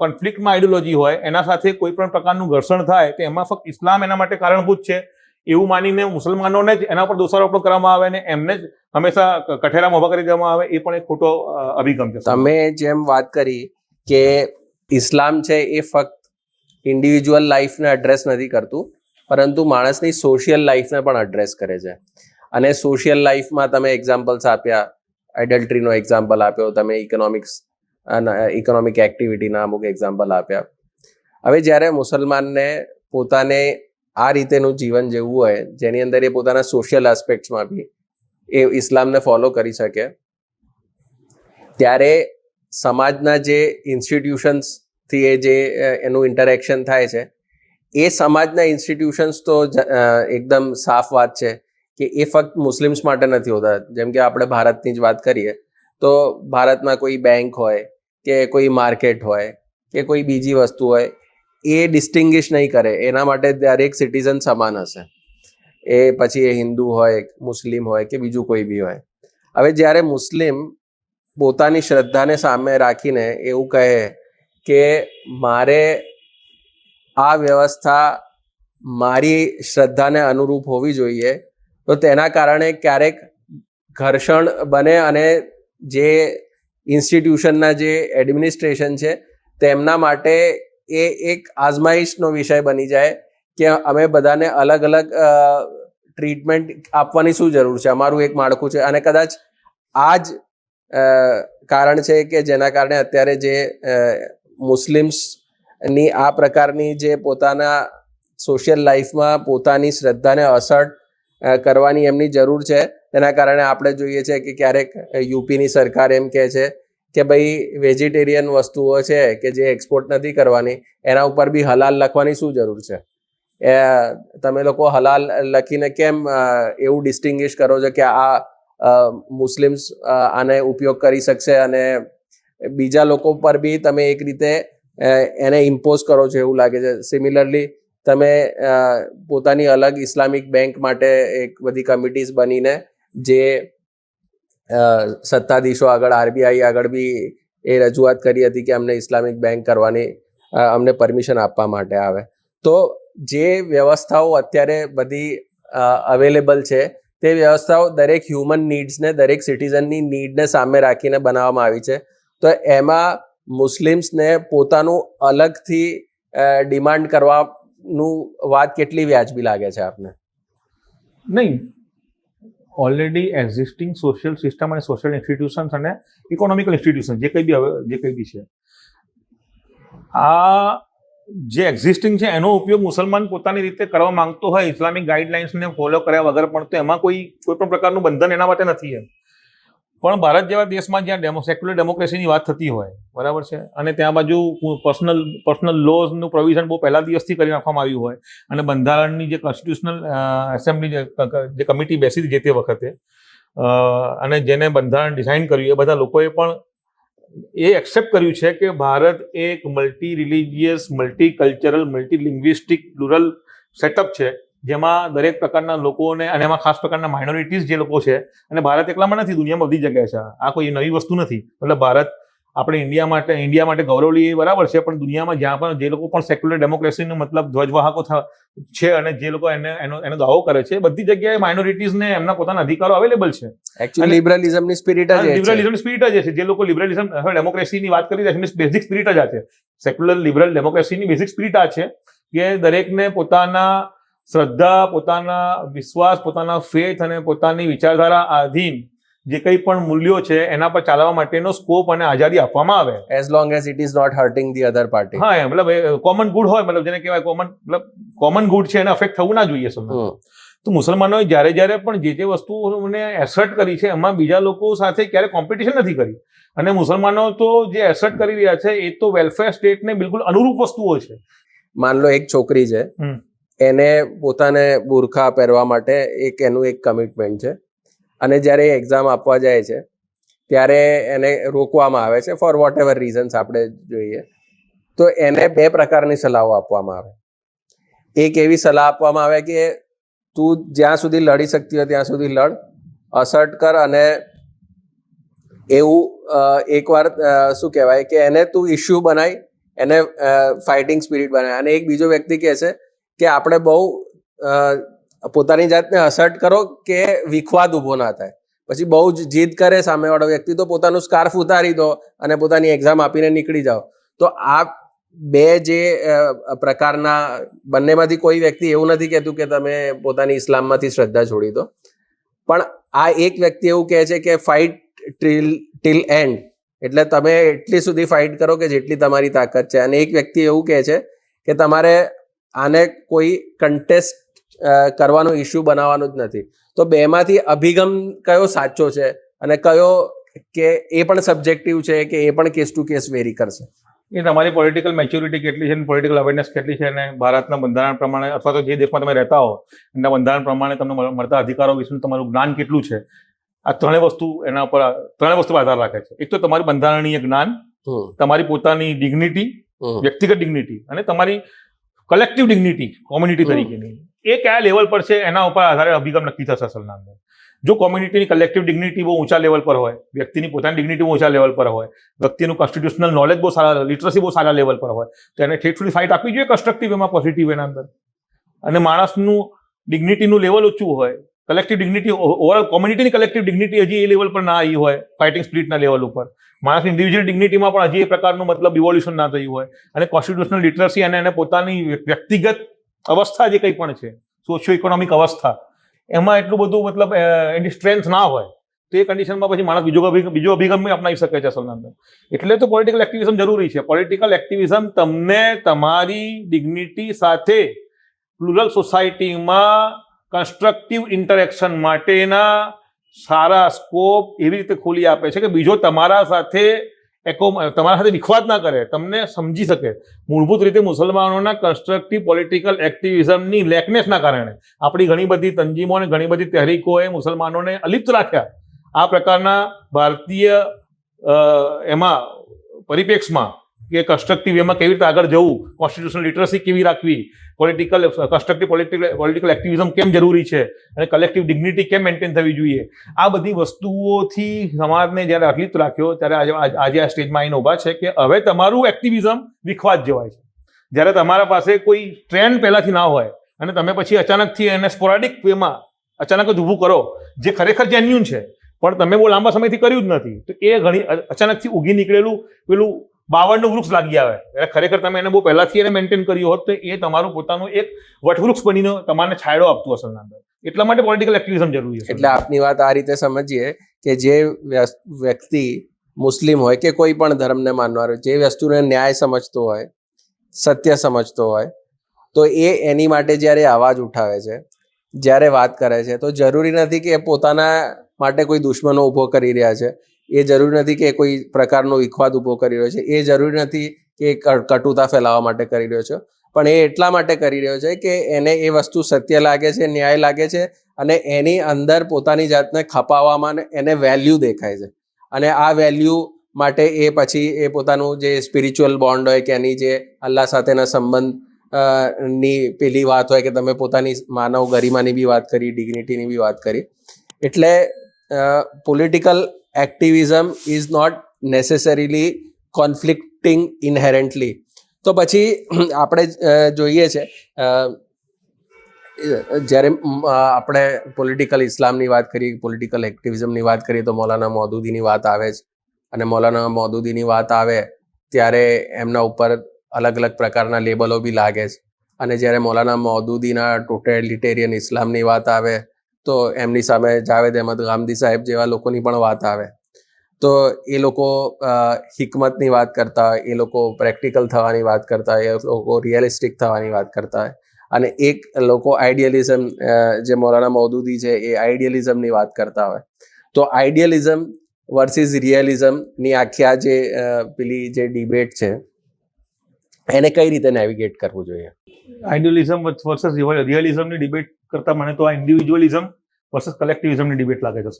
કોન્ફ્લિક્ટમાં આઈડિયોલોજી હોય એના સાથે કોઈ પણ પ્રકારનું ઘર્ષણ થાય તો એમાં ફક્ત ઇસ્લામ એના માટે કારણભૂત છે એવું માનીને મુસલમાનોને જ એના પર દોષારોપણ કરવામાં આવે ને એમને જ હંમેશા કઠેરામાં ઊભા કરી દેવામાં આવે, એ પણ એક ખોટો અભિગમ છે. તમે જેમ વાત કરી કે ઇસ્લામ છે એ ફક્ત ઇન્ડિવિજ્યુઅલ લાઈફને એડ્રેસ નથી કરતું, પરંતુ માણસની સોશિયલ લાઈફને પણ એડ્રેસ કરે છે. અને સોશિયલ લાઈફમાં તમે એક્ઝામ્પલ્સ આપ્યા, એડલ્ટરીનો એક્ઝામ્પલ આપ્યો, તમે ઇકોનોમિક એક્ટિવિટીના અમુક એક્ઝામ્પલ આપ્યા. હવે જ્યારે મુસલમાનને પોતાને આ રીતેનું જીવન જીવવું હોય જેની અંદર એ પોતાના સોશિયલ એસ્પેક્ટ્સમાં બી એ ઇસ્લામને ફોલો કરી શકે, ત્યારે સમાજના જે ઇન્સ્ટિટ્યુશન્સથી એ જે એનું ઇન્ટરેક્શન થાય છે, એ સમાજના ઇન્સ્ટિટ્યુશન્સ તો એકદમ સાફ વાત છે કે એ ફક્ત મુસ્લિમ્સ માટે નથી હોતા. જેમ કે આપણે ભારતની જ વાત કરીએ તો ભારતમાં કોઈ બેંક હોય કે કોઈ માર્કેટ હોય કે કોઈ બીજી વસ્તુ હોય, એ ડિસ્ટિંગ્વિશ નહીં કરે, એના માટે દરેક સિટીઝન સમાન હશે. એ પછી એ હિન્દુ હોય, મુસ્લિમ હોય કે બીજું કોઈ બી હોય. હવે જ્યારે મુસ્લિમ પોતાની શ્રદ્ધાને સામે રાખીને એવું કહે કે મારે આ વ્યવસ્થા મારી શ્રદ્ધાને અનુરૂપ હોવી જોઈએ, તો તેના કારણે ક્યારેક ઘર્ષણ બને અને જે ઇન્સ્ટિટ્યુશનના જે એડમિનિસ્ટ્રેશન છે તેમના માટે એ એક આઝમાઈશનો વિષય બની જાય કે અમે બધાને અલગ અલગ ટ્રીટમેન્ટ આપવાની શું જરૂર છે, અમારું એક માળખું છે. અને કદાચ આ જ કારણ છે કે જેના કારણે અત્યારે જે મુસ્લિમ્સની આ પ્રકારની જે પોતાના સોશિયલ લાઈફમાં પોતાની શ્રદ્ધાને અસર કરવાની એમની જરૂર છે, તેના કારણે આપણે જોઈએ છે કે ક્યારેક યુપીની સરકાર એમ કહે છે કે ભાઈ વેજીટેરિયન વસ્તુઓ છે કે જે એક્સપોર્ટ નથી કરવાની, એના ઉપર બી હલાલ લખવાની શું જરૂર છે? તમે લોકો હલાલ લખીને કેમ એવું ડિસ્ટિંગ્વિશ કરો છો કે આ મુસ્લિમ્સ આને ઉપયોગ કરી શકશે અને બીજા લોકો પર બી તમે એક રીતે એને ઇમ્પોઝ કરો છો એવું લાગે છે. સિમિલરલી તમે પોતાની અલગ ઇસ્લામિક બેંક માટે એક બધી કમિટીઝ બનીને જે સત્તાધીશો આગળ, આરબીઆઈ આગળ બી એ રજૂઆત કરી હતી કે અમને ઇસ્લામિક બેંક કરવાની અમને પરમિશન આપવા માટે આવે. તો જે વ્યવસ્થાઓ અત્યારે બધી અવેલેબલ છે તે વ્યવસ્થાઓ દરેક હ્યુમન નીડ્સને, દરેક સિટીઝનની નીડને સામે રાખીને બનાવવામાં આવી છે. તો એમાં મુસ્લિમ્સને પોતાનું અલગથી ડિમાન્ડ કરવાનું વાત કેટલી વ્યાજબી લાગે છે આપને? નહીં, ઓલરેડી એક્ઝિસ્ટિંગ સોશિયલ સિસ્ટમ અને સોશિયલ ઇન્સ્ટિટ્યુશન્સ અને ઇકોનોમિકલ ઇન્સ્ટિટ્યુશન જે કંઈ બી છે, આ જે એક્ઝિસ્ટિંગ છે એનો ઉપયોગ મુસલમાન પોતાની રીતે કરવા માંગતો હોય ઇસ્લામિક ગાઈડલાઇન્સને ફોલો કર્યા વગર પણ, તો એમાં કોઈ પણ પ્રકારનું બંધન એના માટે નથી. પણ ભારત જેવા દેશમાં જ્યાં સેક્યુલર ડેમોક્રેસીની વાત થતી હોય, બરાબર છે, અને ત્યાં બાજુ પર્સનલ લોઝનું પ્રોવિઝન બહુ પહેલા દિવસથી કરી નાખવામાં આવ્યું હોય, અને બંધારણની જે કોન્સ્ટિટ્યુશનલ એસેમ્બલી જે કમિટી બેસી હતી જે તે વખતે અને જેને બંધારણ ડિઝાઇન કર્યું, એ બધા લોકોએ પણ એ એક્સેપ્ટ કર્યું છે કે ભારત એક multi religious, multi cultural, multi linguistic, plural setup છે, જેમાં દરેક પ્રકારના લોકોને, અને એમાં ખાસ પ્રકારના માઇનોરિટીઝ જે લોકો છે, અને ભારત એકલામાં નથી, દુનિયામાં બધી જગ્યાએ છે. આ કોઈ નવી વસ્તુ નથી. મતલબ ભારત આપણે ઇન્ડિયા માટે ગૌરવલી એ બરાબર છે, પણ દુનિયામાં જ્યાં પણ જે લોકો પણ સેક્યુલર ડેમોક્રેસીનો મતલબ ધ્વજવાહકો છે અને જે લોકો એનો દાવો કરે છે, બધી જગ્યાએ માઇનોરિટીઝને એમના પોતાના અધિકારો અવેલેબલ છે. એકચ્યુઅલી લિબરલિઝમની સ્પિરિટ જ છે. જે લોકો લિબરલિઝમ, હવે ડેમોક્રેસીની વાત કરી રહ્યા છે, બેઝિક સ્પિરિટ જ આ છે. સેક્યુલર લિબરલ ડેમોક્રેસીની બેઝિક સ્પિરિટ આ છે કે દરેકને પોતાના શ્રદ્ધા, પોતાના વિશ્વાસ, પોતાના ફેથ અને પોતાની વિચારધારા આધીન જે કંઈ પણ મૂલ્યો છે એના પર ચાલવા માટેનો સ્કોપ અને આઝાદી આપવામાં આવે, as long as it is not hurting the other party. હા, મતલબ કોમન ગુડ હોય, મતલબ જેને કહેવાય કોમન ગુડ છે, એને અફેક્ટ થવું ના જોઈએ. તો મુસલમાનોએ જ્યારે પણ જે વસ્તુઓને એસર્ટ કરી છે એમાં બીજા લોકો સાથે ક્યારે કોમ્પિટિશન નથી કરી, અને મુસલમાનો તો જે એસર્ટ કરી રહ્યા છે એ તો વેલફેર સ્ટેટને બિલકુલ અનુરૂપ વસ્તુઓ છે. માન લો એક છોકરી છે, એને પોતાને બુરખા પહેરવા માટે એનું એક કમિટમેન્ટ છે, અને જ્યારે એક્ઝામ આપવા જાય છે ત્યારે એને રોકવામાં આવે છે ફોર વોટ એવર રીઝન્સ આપણે જોઈએ. તો એને બે પ્રકારની સલાહો આપવામાં આવે. એક એવી સલાહ આપવામાં આવે કે તું જ્યાં સુધી લડી શકતી હોય ત્યાં સુધી લડ, અસર્ટ કર, અને એવું એકવાર શું કહેવાય કે એને તું ઇશ્યુ બનાવી, એને ફાઇટિંગ સ્પિરિટ બનાવે. અને એક બીજો વ્યક્તિ કહે છે કે આપણે બહુ પોતાની જાતને અસર્ટ કરો કે વિખવાદ ઊભો ના થાય. પછી બહુ જ જીદ કરે સામેવાળો વ્યક્તિ તો પોતાનું સ્કાર્ફ ઉતારી દો અને પોતાની એક્ઝામ આપીને નીકળી જાઓ. તો આ બે જે પ્રકારના, બંનેમાંથી કોઈ વ્યક્તિ એવું નથી કહેતું કે તમે પોતાની ઇસ્લામમાંથી શ્રદ્ધા છોડી દો, પણ આ એક વ્યક્તિ એવું કહે છે કે ફાઇટ ટીલ એન્ડ, એટલે તમે એટલી સુધી ફાઇટ કરો કે જેટલી તમારી તાકાત છે. અને એક વ્યક્તિ એવું કહે છે કે તમારે આને કોઈ કન્ટેસ્ટ કરવાનો ઇશ્યુ બનાવવાનો જ નથી. તો બેમાંથી અભિગમ કયો સાચો છે અને કયો કે એ પણ સબ્જેક્ટિવ છે કે એ પણ કેસ ટુ કેસ વેરી કરશે? એ તમારી પોલિટિકલ મેચ્યોરિટી કેટલી છે, પોલિટિકલ અવેરનેસ કેટલી છે, અને ભારતના બંધારણ પ્રમાણે અથવા તો જે દેશમાં તમે રહેતા હો એના બંધારણ પ્રમાણે તમને મળતા અધિકારો વિશેનું તમારું જ્ઞાન કેટલું છે. આ ત્રણેય વસ્તુ પર આધાર રાખે છે. એક તો તમારું બંધારણીય જ્ઞાન, તમારી પોતાની ડિગ્નિટી, વ્યક્તિગત ડિગ્નિટી, અને તમારી કલેક્ટિવ ડિગ્નિટી કોમ્યુનિટી તરીકેની, એ કયા લેવલ પર છે એના ઉપર આધારે અભિગમ નક્કી થશે અસલના અંદર. જો કોમ્યુનિટીની કલેક્ટિવ ડિગ્નિટી બહુ ઊંચા લેવલ પર હોય, વ્યક્તિની પોતાની ડિગ્નિટી બહુ ઊંચા લેવલ પર હોય, વ્યક્તિનું કોન્સ્ટિટ્યુશનલ નોલેજ બહુ સારા, લિટરસી બહુ સારા લેવલ પર હોય, તો એને ઠેઠ સુધી ફાઇટ આપવી જોઈએ કન્સ્ટ્રક્ટિવ એમાં, પોઝિટિવ એના અંદર. અને માણસનું ડિગ્નિટીનું લેવલ ઓછું હોય, કલેક્ટિવ ડિગ્નિટી, ઓવરઓલ કોમ્યુનિટીની કલેક્ટિવ ડિગ્નિટી હજી એ લેવલ પર ના આવી હોય, ફાઇટિંગ સ્પિરિટના લેવલ ઉપર, માણસની ઇન્ડિવિજ્યુઅલ ડિગ્નિટીમાં પણ હજી એ પ્રકારનું મતલબ ઇવોલ્યુશન ના થયું હોય, અને કોન્સ્ટિટ્યુશનલ લિટરસી અને એને પોતાની વ્યક્તિગત અવસ્થા જે કંઈ પણ છે, સોશિયો ઇકોનોમિક અવસ્થા, એમાં એટલું બધું મતલબ એની સ્ટ્રેન્થ ના હોય, તો તે કન્ડિશનમાં પછી માણસ બીજો અભિગમ અપનાવી શકે છે અસલના અંદર. એટલે તો પોલિટિકલ એક્ટિવિઝમ જરૂરી છે. પોલિટિકલ એક્ટિવિઝમ તમને તમારી ડિગ્નિટી સાથે પ્લુરલ સોસાયટીમાં કન્સ્ટ્રક્ટિવ ઇન્ટરેક્શન માટેના સારા સ્કોપ એવી રીતે ખોલી આપે છે કે બીજો તમારા સાથે વિખવાદ ના કરે, તમને સમજી શકે. મૂળભૂત રીતે મુસલમાનોના કન્સ્ટ્રક્ટિવ પોલિટિકલ એક્ટિવિઝમની લેકનેસના કારણે આપણી ઘણી બધી તંજીમો અને ઘણી બધી તહેરીકોએ મુસલમાનોને અલિપ્ત રાખ્યા. આ પ્રકારના ભારતીય એમાં પરિપ્રેક્ષમાં કે કન્સ્ટ્રક્ટિવ એમાં કેવી રીતે આગળ જવું, કોન્સ્ટિટ્યુશનલ લિટરસી કેવી રાખવી, કન્સ્ટ્રક્ટિવ પોલિટિકલ એક્ટિવિઝમ કેમ જરૂરી છે અને કલેક્ટિવ ડિગ્નિટી કેમ મેન્ટેન થવી જોઈએ, આ બધી વસ્તુઓથી સમાજને જ્યારે અલિપ્ત રાખ્યો ત્યારે આજે આ સ્ટેજમાં આવીને ઊભા છે કે હવે તમારું એક્ટિવિઝમ વિખવાદ જવાય છે. જ્યારે તમારા પાસે કોઈ ટ્રેન્ડ પહેલાથી ના હોય અને તમે પછી અચાનકથી એને સ્પોરાડિક વેમાં અચાનક જ ઊભું કરો, જે ખરેખર જેન્યુન છે પણ તમે બહુ લાંબા સમયથી કર્યું જ નથી, તો એ ઘણી અચાનકથી ઉગી નીકળેલું પેલું બાવળનું વૃક્ષ લાગી આવે. એટલે ખરેખર તમે એને બહુ પહેલાથી એને મેન્ટેન કર્યું હોત તો એ તમારું પોતાનું એક વટવૃક્ષ બનીને તમારે છાંયડો આપતું અસલના અંદર. એટલા માટે પોલિટિકલ એક્ટિવિઝમ જરૂરી છે. એટલે આપની વાત આ રીતે સમજીએ કે જે વ્યક્તિ મુસ્લિમ હોય કે કોઈ પણ ધર્મને માનવાનો, જે વસ્તુને ન્યાય સમજતો હોય, સત્ય સમજતો હોય, તો એની માટે જ્યારે અવાજ ઉઠાવે છે, જ્યારે વાત કરે છે, તો જરૂરી નથી કે પોતાના માટે કોઈ દુશ્મનો ઊભો કરી રહ્યા છે, એ જરૂરી નથી કે કોઈ પ્રકારનો વિખવાદ ઊભો કરી રહ્યો છે, એ જરૂરી નથી કે કટુતા ફેલાવવા માટે કરી રહ્યો છે, પણ એ એટલા માટે કરી રહ્યો છે કે એને એ વસ્તુ સત્ય લાગે છે, ન્યાય લાગે છે અને એની અંદર પોતાની જાતને ખપાવવામાં એને વેલ્યુ દેખાય છે. અને આ વેલ્યુ માટે એ પછી એ પોતાનું જે સ્પિરિચ્યુઅલ બોન્ડ હોય કે એની જે અલ્લાહ સાથેના સંબંધ ની પેલી વાત હોય કે તમે પોતાની માનવ ગરિમાની બી વાત કરી, ડિગ્નિટીની બી વાત કરી. એટલે political activism is not necessarily conflicting inherently. તો પછી આપણે જોઈએ છે જ્યારે આપણે પોલિટિકલ ઇસ્લામની વાત કરીએ, પોલિટિકલ એક્ટિવિઝમની વાત કરીએ તો મૌલાના મૌદૂદીની વાત આવે છે. અને મૌલાના મૌદૂદીની વાત આવે ત્યારે એમના ઉપર અલગ અલગ પ્રકારના લેબલો બી લાગે છે. અને જ્યારે મૌલાના મૌદૂદીના ટોટેલિટેરિયન ઇસ્લામની વાત આવે તો એમની સામે જાવેદ અહેમદ ગામદી સાહેબ જેવા લોકોની પણ વાત આવે. તો એ લોકો હિકમતની વાત કરતા હોય, એ લોકો પ્રેક્ટિકલ થવાની વાત કરતા હોય, એ લોકો રિયલિસ્ટિક થવાની વાત કરતા હોય. અને એક લોકો આઈડિયલિઝમ, જે મૌલાના મૌદૂદી છે એ આઈડિયલિઝમની વાત કરતા હોય. તો આઈડિયલિઝમ વર્સિસ રિયલિઝમની આખી આ જે પેલી જે ડિબેટ છે એને કઈ રીતે નેવિગેટ કરવું જોઈએ? આઈડિયલિઝમ વર્સસ રિયલિઝમની ડિબેટ કરતા મને તો આ ઇન્ડિવિજ્યુઅલિઝમ વર્સસ કલેક્ટિવિઝમની ડિબેટ લાગે છે.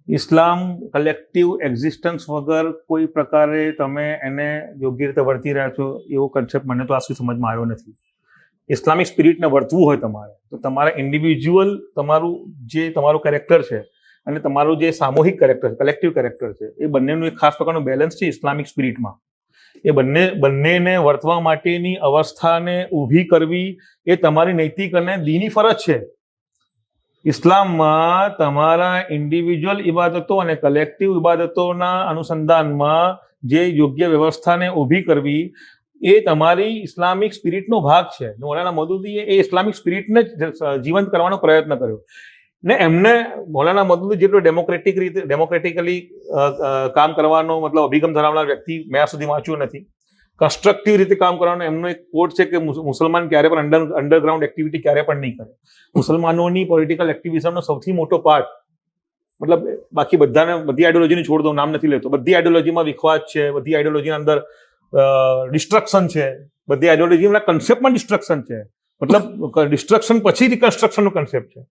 ઇસ્લામ કલેક્ટિવ એક્ઝિસ્ટન્સ વગર કોઈ પ્રકારે તમે એને યોગ્ય રીતે વર્તી રહ્યા છો એવો કન્સેપ્ટ મને તો આજ સુધી સમજમાં આવ્યો નથી. ઇસ્લામિક સ્પિરિટને વર્તવું હોય તમારે તો તમારે ઇન્ડિવિજ્યુઅલ તમારું કેરેક્ટર છે અને તમારું જે સામૂહિક કેરેક્ટર છે, કલેક્ટિવ કેરેક્ટર છે, એ બંનેનું એક ખાસ પ્રકારનું બેલેન્સ છે ઇસ્લામિક સ્પિરિટમાં. એ બંનેને વર્તવા માટેની અવસ્થાને ઊભી કરવી એ તમારી નૈતિક અને દીની ફરજ છે. ઇસ્લામમાં તમારા ઇન્ડિવિજ્યુઅલ ઇબાદતો અને કલેક્ટિવ ઇબાદતોના અનુસંધાનમાં જે યોગ્ય વ્યવસ્થાને ઊભી કરવી એ તમારી ઇસ્લામિક સ્પિરિટનો ભાગ છે. મૌલાના મૌદૂદીએ એ ઇસ્લામિક સ્પિરિટને જીવંત કરવાનો પ્રયત્ન કર્યો ને એમને મૌલાના મૌદૂદી જેટલો ડેમોક્રેટિકલી કામ કરવાનો અભિગમ ધરાવનાર વ્યક્તિ મેં આ સુધી વાંચ્યું નથી. કન્સ્ટ્રક્ટિવ રીતે કામ કરવાનો એમનો એક કોટ છે કે મુસલમાન ક્યારે પણ અંડરગ્રાઉન્ડ એક્ટિવિટી ક્યારે પણ નહીં કરે. મુસલમાનોની પોલિટિકલ એક્ટિવિઝમનો સૌથી મોટો પાર્ટ, બાકી બધી આઈડિયોલોજીને છોડ દઉં, નામ નથી લેતો, બધી આઈડિયોલોજીમાં વિખવાદ છે, બધી આઈડિયોલોજીના અંદર ડિસ્ટ્રક્શન છે, બધી આઈડિયોલોજીના કન્સેપ્ટમાં ડિસ્ટ્રક્શન છે. ડિસ્ટ્રક્શન પછી રિકન્સ્ટ્રક્શનનો કન્સેપ્ટ છે.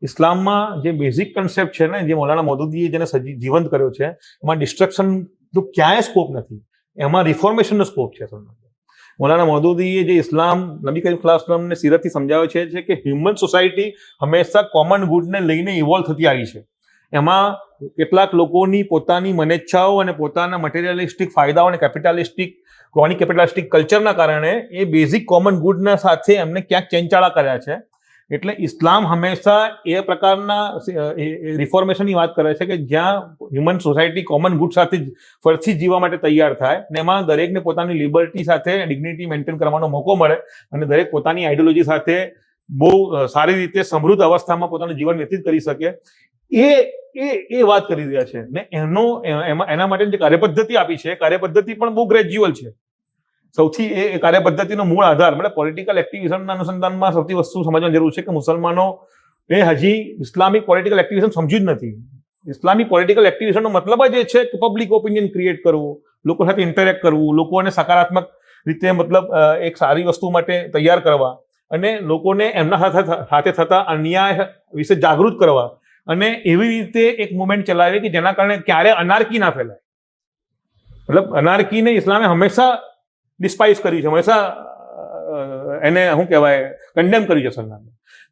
ઇસ્લામમાં જે બેઝિક કન્સેપ્ટ છે ને, જે મૌલાના મૌદૂદીએ જેને જીવંત કર્યો છે, એમાં ડિસ્ટ્રક્શનનો ક્યાંય સ્કોપ નથી, એમાં રિફોર્મેશનનો સ્કોપ છે. મૌલાના મૌદૂદીએ જે ઇસ્લામ નબી કરીમ સલ્લલ્લાહુ અલૈહિ વસલ્લમને સીરતથી સમજાવે છે કે હ્યુમન સોસાયટી હંમેશા કોમન ગુડને લઈને ઇવોલ્વ થતી આવી છે. એમાં કેટલાક લોકોની પોતાની મનેચ્છાઓ અને પોતાના મટીરિયલિસ્ટિક ફાયદાઓ અને ક્રોનિક કેપિટલિસ્ટિક કલ્ચરના કારણે એ બેઝિક કોમન ગુડના સાથે એમને ક્યાંક ચેંચાળા કર્યા છે. એટલે ઇસ્લામ હંમેશા એ પ્રકારના રિફોર્મેશનની વાત કરે છે કે જ્યાં હ્યુમન સોસાયટી કોમન ગુડ સાથે ફરીથી જીવવા માટે તૈયાર થાય ને એમાં દરેકને પોતાની લિબર્ટી સાથે ડિગ્નિટી મેન્ટેન કરવાનો મોકો મળે અને દરેક પોતાની આઈડિયોલોજી સાથે બહુ સારી રીતે સમૃદ્ધ અવસ્થામાં પોતાનું જીવન વ્યતીત કરી શકે. એ વાત કરી રહ્યા છે ને એના માટે જે કાર્યપદ્ધતિ આપી છે કાર્યપદ્ધતિ પણ બહુ ગ્રેજ્યુઅલ છે. સૌથી એ કાર્યપદ્ધતિનો મૂળ આધાર મતલબ પોલિટિકલ એક્ટિવિઝમના અનુસંધાનમાં સૌથી વસ્તુ સમજવાની જરૂર છે કે મુસલમાનો એ હજી ઇસ્લામિક પોલિટિકલ એક્ટિવિઝમ સમજ્યું જ નથી. ઇસ્લામિક પોલિટિકલ એક્ટિવિઝમનો મતલબ જ એ છે કે પબ્લિક ઓપિનિયન ક્રિએટ કરવું, લોકો સાથે ઇન્ટરેક્ટ કરવું, લોકોને સકારાત્મક રીતે મતલબ એક સારી વસ્તુ માટે તૈયાર કરવા અને લોકોને એમના સાથે થતા અન્યાય વિશે જાગૃત કરવા અને એવી રીતે એક મુવમેન્ટ ચલાવી કે જેના કારણે ક્યારે અનાર્કી ના ફેલાય. મતલબ અનાર્કીને ઇસ્લામે હંમેશા ડિસ્પાઇઝ કરી છે, હંમેશા એને શું કહેવાય કન્ડેમ કર્યું છે સલમાને.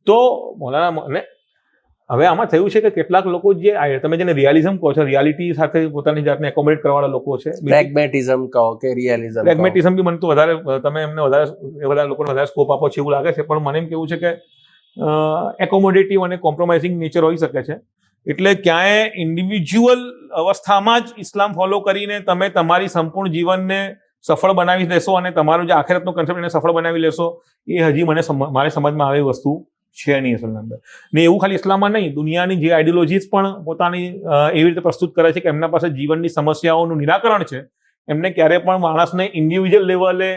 તો મૌલાના હવે આમાં થયું છે કે કેટલાક લોકો જે તમે જેને રિયાલિઝમ કહો છો, રિયાલિટી સાથે પોતાની જાતને એકોમોડેટ કરવાવાળા લોકો છે. પ્રેગ્મેટિઝમ કહો કે રિયાલિઝમ, પ્રેગ્મેટિઝમ બી મને તો વધારે તમે એમને વધારે લોકોને વધારે સ્કોપ આપો છો એવું લાગે છે, પણ મને એમ કેવું છે કે એકોમોડેટિવ અને કોમ્પ્રોમાઇઝિંગ નેચર હોઈ શકે છે. એટલે ક્યાંય ઇન્ડિવિજ્યુઅલ અવસ્થામાં જ ઇસ્લામ ફોલો કરીને તમે તમારી સંપૂર્ણ જીવનને સફળ બનાવી લેશો અને તમારું જે આખિરતનો કન્સેપ્ટ એને સફળ બનાવી લેશો એ હજી મારે સમજમાં આવે વસ્તુ છે નહીં અસલની અંદર. ને એવું ખાલી ઇસ્લામમાં નહીં, દુનિયાની જે આઈડિયોલોજીસ પણ પોતાની એવી રીતે પ્રસ્તુત કરે છે કે એમના પાસે જીવનની સમસ્યાઓનું નિરાકરણ છે. એમને ક્યારે પણ માણસને ઇન્ડિવિજ્યુઅલ લેવલે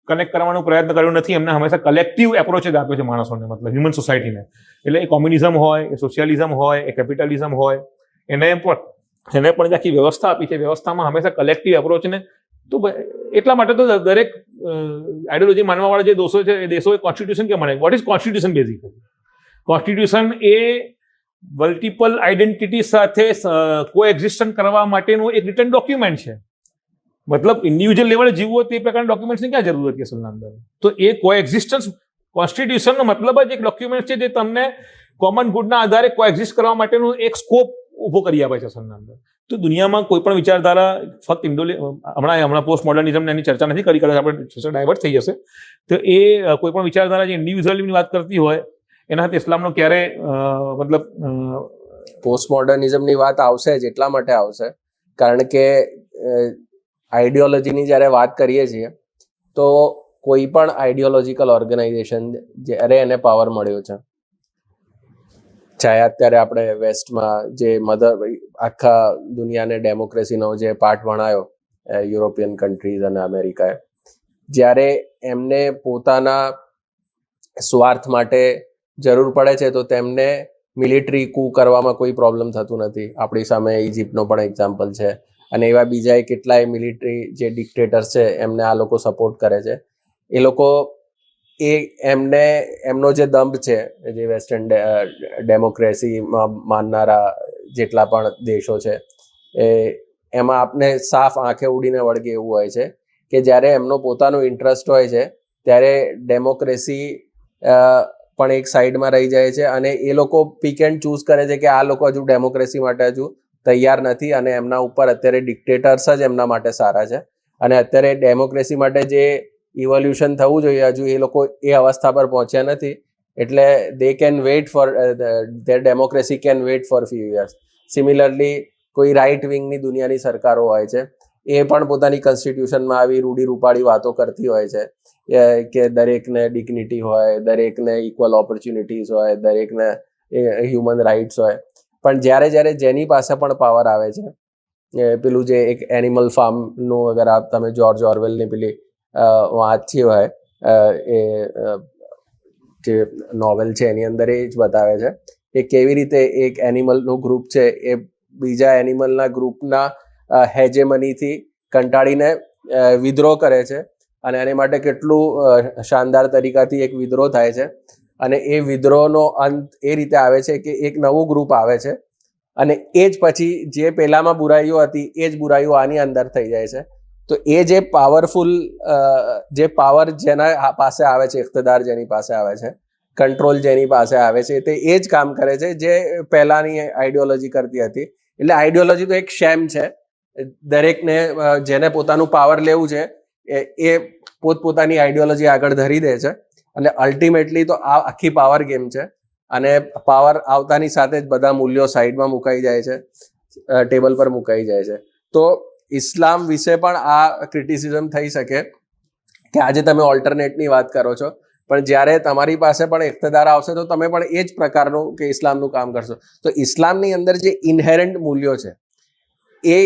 કનેક્ટ કરવાનો પ્રયત્ન કર્યો નથી. એમને હંમેશા કલેક્ટિવ એપ્રોચ જ આપ્યો છે માણસોને, મતલબ હ્યુમન સોસાયટીને. એટલે એ કોમ્યુનિઝમ હોય, એ સોશિયલિઝમ હોય, એ કેપિટલિઝમ હોય, એને પણ આખી વ્યવસ્થા આપી છે. વ્યવસ્થામાં હંમેશા કલેક્ટિવ એપ્રોચને તો એટલા માટે તો દરેક આઈડિયોલોજી માનવાવાળા જે દેશો છે એ દેશોએ કોન્સ્ટિટ્યુશન કેમ માને? What is constitution basically? Constitution a multiple identity સાથે કોએક્ઝિસ્ટન્સ કરવા માટેનું એક રિટન ડોક્યુમેન્ટ છે. મતલબ ઇન્ડિવિજ્યુઅલ લેવલે જીવવો તે પ્રકારના ડોક્યુમેન્ટ્સની ક્યાં જરૂરત છે અસલના અંદર? તો એ કોએક્ઝિસ્ટન્સ કોન્સ્ટિટ્યુશનનો મતલબ જ એક ડોક્યુમેન્ટ છે જે તમને કોમન ગુડના આધારે કોએક્ઝિસ્ટ કરવા માટેનું એક સ્કોપ ઉભો કરી આપે છે અસલના અંદર. તો દુનિયામાં કોઈ પણ વિચારધારા ફક્ત હમણાં પોસ્ટ મોડર્નિઝમને એની ચર્ચા નથી કરી, કદાચ આપણે ચર્ચા ડાયવર્ટ થઈ જશે. તો એ કોઈ પણ વિચારધારા જે ઇન્ડિવિજ્યુઅલની વાત કરતી હોય એના સાથે ઇસ્લામનો ક્યારે મતલબ પોસ્ટ મોડર્નિઝમની વાત આવશે જ એટલા માટે આવશે કારણ કે આઈડિયોલોજીની જ્યારે વાત કરીએ છીએ તો કોઈ પણ આઈડિયોલોજીકલ ઓર્ગેનાઇઝેશન જ્યારે એને પાવર મળ્યો છે, ચાહે અત્યારે આપણે વેસ્ટમાં જે આખા દુનિયાને ડેમોક્રેસીનો જે પાઠ ભણાયો યુરોપિયન કન્ટ્રીઝ અને અમેરિકાએ, જ્યારે એમને પોતાના સ્વાર્થ માટે જરૂર પડે છે તો તેમને મિલિટરી કૂ કરવામાં કોઈ પ્રોબ્લેમ થતું નથી. આપણી સામે ઇજિપ્તનો પણ એક્ઝામ્પલ છે અને એવા બીજા કેટલાય મિલિટરી જે ડિક્ટેટર્સ છે એમને આ લોકો સપોર્ટ કરે છે. એ લોકો એમનો જે દંભ છે, જે વેસ્ટર્ન ડેમોક્રેસીમાં માનનારા જેટલા પણ દેશો છે એમાં આપને સાફ આંખે ઉડીને વળગે એવું હોય છે કે જ્યારે એમનો પોતાનો ઇન્ટરેસ્ટ હોય છે ત્યારે ડેમોક્રેસી પણ એક સાઈડમાં રહી જાય છે અને એ લોકો પિક એન્ડ ચૂઝ કરે છે કે આ લોકો હજુ ડેમોક્રેસી માટે હજુ તૈયાર નથી અને એમના ઉપર અત્યારે ડિક્ટેટર્સ જ એમના માટે સારા છે. અને અત્યારે ડેમોક્રેસી માટે જે ઇવોલ્યુશન થવું જોઈએ હજુ એ લોકો એ અવસ્થા પર પહોંચ્યા નથી. એટલે they can weight four there democracy can weight four few years. Similarly કોઈ રાઇટ વિંગની દુનિયાની સરકારો હોય છે એ પણ પોતાની કોન્સ્ટિટ્યુશનમાં આવી રૂડી રૂપાળી વાતો કરતી હોય છે કે દરેકને ડિગ્નિટી હોય, દરેકને ઇક્વલ ઓપોર્ચ્યુનિટીઝ હોય, દરેકને હ્યુમન રાઇટ્સ હોય. પણ જ્યારે જેની પાસે પણ પાવર આવે છે, પેલું જે એક એનિમલ ફાર્મનું અગર આપ તમે જ્યોર્જ ઓરવેલની પેલી વાંચી હોય એ જે નોવેલ છે એની અંદર એ જ બતાવે છે કે કેવી રીતે એક એનિમલનું ગ્રુપ છે એ બીજા એનિમલના ગ્રુપના હેજેમનીથી કંટાળીને વિદ્રોહ કરે છે અને એની માટે કેટલું શાનદાર તરીકાથી એક વિદ્રોહ થાય છે અને એ વિદ્રોહનો અંત એ રીતે આવે છે કે એક નવું ગ્રુપ આવે છે અને એ જ પછી જે પહેલામાં બુરાઈઓ હતી એ જ બુરાઈઓ આની અંદર થઈ જાય છે. તો એ જે પાવરફુલ જે પાવર જેના પાસે આવે છે, ઇખ્તદાર જેની પાસે આવે છે, કંટ્રોલ જેની પાસે આવે છે, તે એ જ કામ કરે છે જે પહેલાની આઈડિયોલોજી કરતી હતી. એટલે આઈડિયોલોજી તો એક શેમ છે. દરેકને જેને પોતાનું પાવર લેવું છે એ પોતપોતાની આઈડિયોલોજી આગળ ધરી દે છે અને અલ્ટિમેટલી તો આ આખી પાવર ગેમ છે અને પાવર આવતાની સાથે જ બધા મૂલ્યો સાઈડમાં મુકાઈ જાય છે, ટેબલ પર મુકાઈ જાય છે. તો ઇસ્લામ વિશે પણ આ ક્રિટિસિઝમ થઈ શકે કે આજે તમે ઓલ્ટરનેટની વાત કરો છો પણ જ્યારે તમારી પાસે પણ ઇખ્તદાર આવશે તો તમે પણ એ જ પ્રકારનું કે ઇસ્લામનું કામ કરશો. તો ઇસ્લામની અંદર જે ઇનહેરન્ટ મૂલ્યો છે એ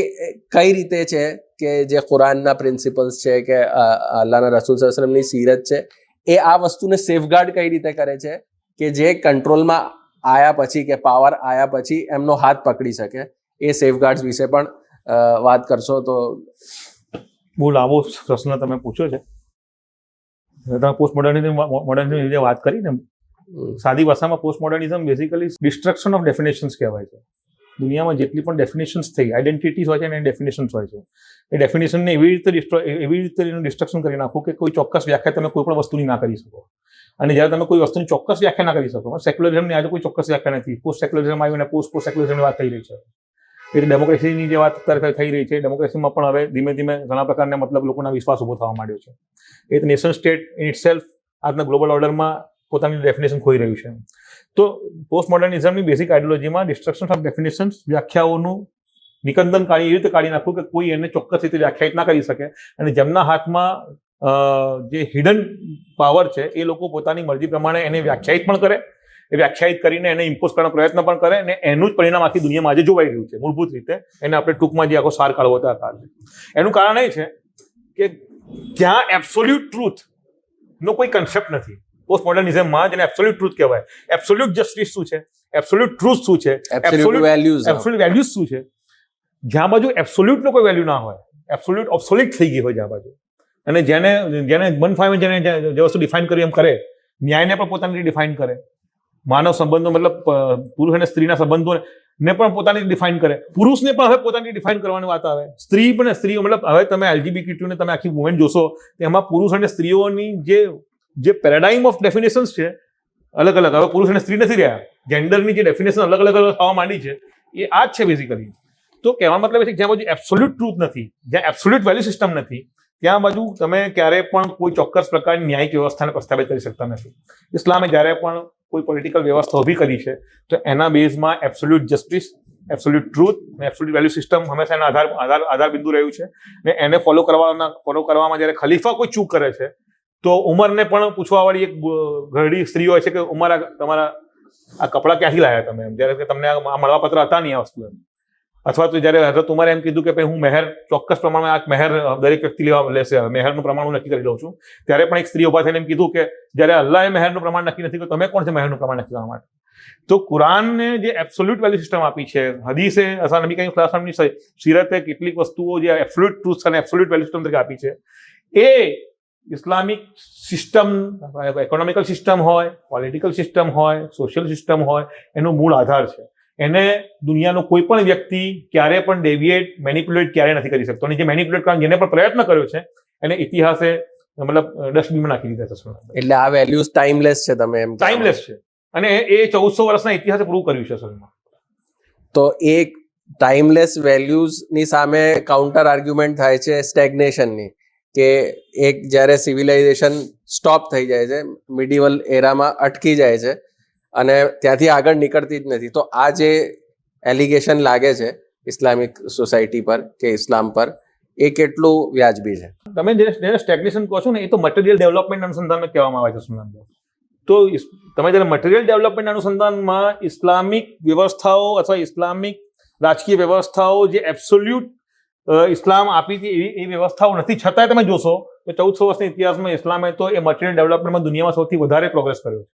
કઈ રીતે છે કે જે કુરાનના પ્રિન્સિપલ્સ છે કે અલ્લાહના રસૂલ સલ્લલ્લાહુ અલૈહિ વસલ્લમની સીરત છે એ આ વસ્તુને સેફગાર્ડ કઈ રીતે કરે છે કે જે કંટ્રોલમાં આયા પછી કે પાવર આયા પછી એમનો હાથ પકડી શકે? એ સેફગાર્ડ્સ વિશે પણ વાત કરશો તો. બહુ લાંબો પ્રશ્ન તમે પૂછ્યો છે. તમે પોસ્ટ મોડર્નિઝમ જે વાત કરી ને, સાદી ભાષામાં post modernism basically destruction of definitions કહેવાય છે. દુનિયામાં જેટલી પણ ડેફિનેશન્સ થઈ, આઈડેન્ટિટીઝ હોય છે અને ડેફિનેશન્સ હોય છે, એ ડેફિનેશનને એવી રીતે એનું ડિસ્ટ્રક્શન કરી નાખવું કે કોઈ ચોક્કસ વ્યાખ્યા તમે કોઈ પણ વસ્તુની ના કરી શકો. અને જ્યારે તમે કોઈ વસ્તુની ચોક્કસ વ્યાખ્યા ના કરી શકો, સેક્યુલરિઝમની આજે કોઈ ચોક્કસ વ્યાખ્યા નથી. પોસ્ટ સેક્યુલરિઝમ આવ્યું અને પોસ્ટ સેક્યુલરિઝમની વાત થઈ રહી છે. એટલે ડેમોક્રેસીની જે વાત અત્યારે થઈ રહી છે, ડેમોક્રેસીમાં પણ હવે ધીમે ધીમે ઘણા પ્રકારના મતલબ લોકોના વિશ્વાસ ઉભો થવા માંડ્યો છે. એક નેશન સ્ટેટ ઇન ઇટસેલ્ફ આજના ગ્લોબલ ઓર્ડરમાં પોતાની ડેફિનેશન ખોઈ રહ્યું છે. તો પોસ્ટ મોડર્નિઝમની બેઝિક આઈડિયોલોજીમાં ડિસ્ટ્રક્શન ઓફ ડેફિનેશન્સ, વ્યાખ્યાઓનું નિકંદન એવી રીતે કાઢી નાખવું કે કોઈ એને ચોક્કસ રીતે વ્યાખ્યાયિત ના કરી શકે, અને જેમના હાથમાં જે હિડન પાવર છે એ લોકો પોતાની મરજી પ્રમાણે એને વ્યાખ્યાયિત પણ કરે, એ વ્યાખ્યાયિત કરીને એને ઇમ્પોઝ કરવાનો પ્રયત્ન પણ કરે, અને એનું જ પરિણામ આખી દુનિયામાં આજે જોવાઈ રહ્યું છે. મૂળભૂત રીતે એને આપણે ટૂંકમાં જે આખો સાર કાઢવો હતો આ કાળ છે. એનું કારણ એ છે કે જ્યાં એબ્સોલ્યુટ ટ્રુથનો કોઈ કન્સેપ્ટ નથી. પોસ્ટ મોડર્નિઝમમાં જેને એબ્સોલ્યુટ ટ્રુથ કહેવાય, એબ્સોલ્યુટ જસ્ટિસ શું છે, એબ્સોલ્યુટ ટ્રુથ શું છે, એબ્સોલ્યુટ વેલ્યુઝ શું છે, જ્યાં બાજુ એબ્સોલ્યુટનો કોઈ વેલ્યુ ના હોય, એબ્સોલ્યુટ ઓબ્સોલ્યુટ થઈ ગઈ હોય જ્યાં બાજુ, અને જેને મન ફાવે જેને જે વસ્તુ ડિફાઇન કરી એમ કરે, ન્યાયને પણ પોતાની રીતે ડિફાઇન કરે, માનવ સંબંધો મતલબ પુરુષ અને સ્ત્રીના સંબંધોને પણ પોતાની ડિફાઇન કરે, પુરુષને પણ હવે પોતાની ડિફાઇન કરવાની વાત આવે, સ્ત્રી મતલબ હવે તમે એલજીબીટી તમે આખી મુવમેન્ટ જોશો તેમાં પુરુષ અને સ્ત્રીઓની જે પેરાડાઇમ ઓફ ડેફિનેશન્સ છે અલગ અલગ. હવે પુરુષ અને સ્ત્રી નથી રહ્યા, જેન્ડરની જે ડેફિનેશન અલગ અલગ થવા માંડી છે એ આ જ છે બેઝિકલી. તો કહેવાનો મતલબ એ છે કે જ્યાં બાજુ એબ્સોલ્યુટ ટ્રુથ નથી, જ્યાં એબ્સોલ્યુટ વેલ્યુ સિસ્ટમ નથી, ત્યાં બાજુ તમે ક્યારેય પણ કોઈ ચોક્કસ પ્રકારની ન્યાયિક વ્યવસ્થાને પ્રસ્થાપિત કરી શકતા નથી. ઇસ્લામે જ્યારે પણ કોઈ પોલિટિકલ વ્યવસ્થા ઊભી કરી છે તો એના બેઝમાં absolute justice, absolute truth, absolute value system હંમેશા એના આધાર બિંદુ રહ્યું છે. ને એને ફોલો કરવામાં જ્યારે ખલીફા કોઈ ચૂક કરે છે તો ઉમરને પણ પૂછવાવાળી એક ઘરડી સ્ત્રી હોય છે કે ઉમર તમારા આ કપડાં ક્યાંથી લાવ્યા તમે, જ્યારે કે તમને આ મળવાપત્ર હતા નહીં આ વસ્તુ એમ. અથવા તો જ્યારે હઝરત ઉમરે એમ કીધું કે ભાઈ હું મહેર ચોક્કસ પ્રમાણમાં આ મહેર દરેક વ્યક્તિ લેશે, મહેરનું પ્રમાણ હું નક્કી કરી લઉં છું, ત્યારે પણ એક સ્ત્રી ઉભા થઈને એમ કીધું કે જ્યારે અલ્લાહે મહેરનું પ્રમાણ નક્કી નથી કર્યું, તમે કોણ છે મહેરનું પ્રમાણ નક્કી કરવા માટે? તો કુરાનને જે એબ્સોલ્યુટ વેલ્યુ સિસ્ટમ આપી છે, હદીસે અથવા નબી કરીમ સલ્લલ્લાહુ અલૈહિ વસલ્લમની સીરતે કેટલીક વસ્તુઓ જે એબ્સોલ્યુટ ટ્રુથ અને એબ્સોલ્યુટ વેલ્યુ સિસ્ટમ તરીકે આપી છે, એ ઇસ્લામિક સિસ્ટમ, ઇકોનોમિકલ સિસ્ટમ હોય, પોલિટિકલ સિસ્ટમ હોય, સોશિયલ સિસ્ટમ હોય, એનો મૂળ આધાર છે. એને દુનિયાનો કોઈ પણ વ્યક્તિ ક્યારે પણ ડેવિએટ, મેનિપ્યુલેટ ક્યારે નથી કરી શકતો. અને જે મેનિપ્યુલેટ કરવાનો જેને પણ પ્રયત્ન કર્યો છે એને ઇતિહાસે મતલબ ડસ્ટબિનમાં નાખી દીધા છે. એટલે આ વેલ્યુઝ ટાઈમલેસ છે, તમે એમ ટાઈમલેસ છે, અને એ 1400 વર્ષના ઇતિહાસે પ્રૂવ કર્યું છે અસલમાં. તો એક ટાઈમલેસ વેલ્યુઝની સામે કાઉન્ટર આર્ગ્યુમેન્ટ થાય છે સ્ટેગ્નેશનની, કે એક જ્યારે સિવિલાઇઝેશન સ્ટોપ થઈ જાય છે, મિડિવલ એરામાં અટકી જાય છે અને ત્યાંથી આગળ નીકળતી જ નથી. તો આ જે એલિગેશન લાગે છે ઇસ્લામિક સોસાયટી પર કે ઇસ્લામ પર, એ કેટલું વ્યાજબી છે? તમે જેને સ્ટેગ્નેશન કહો છો ને, એ તો મટીરિયલ ડેવલપમેન્ટ અનુસંધાનમાં કહેવામાં આવે છે સુનામદાર. તો તમે જ્યારે મટીરિયલ ડેવલપમેન્ટ અનુસંધાનમાં ઇસ્લામિક વ્યવસ્થાઓ અથવા ઇસ્લામિક રાજકીય વ્યવસ્થાઓ જે એબ્સોલ્યુટ ઇસ્લામ આપી હતી એ વ્યવસ્થાઓ નથી, છતાંય તમે જોશો તો 1400 વર્ષના ઇતિહાસમાં ઇસ્લામે તો એ મટીરિયલ ડેવલપમેન્ટમાં દુનિયામાં સૌથી વધારે પ્રોગ્રેસ કર્યો છે.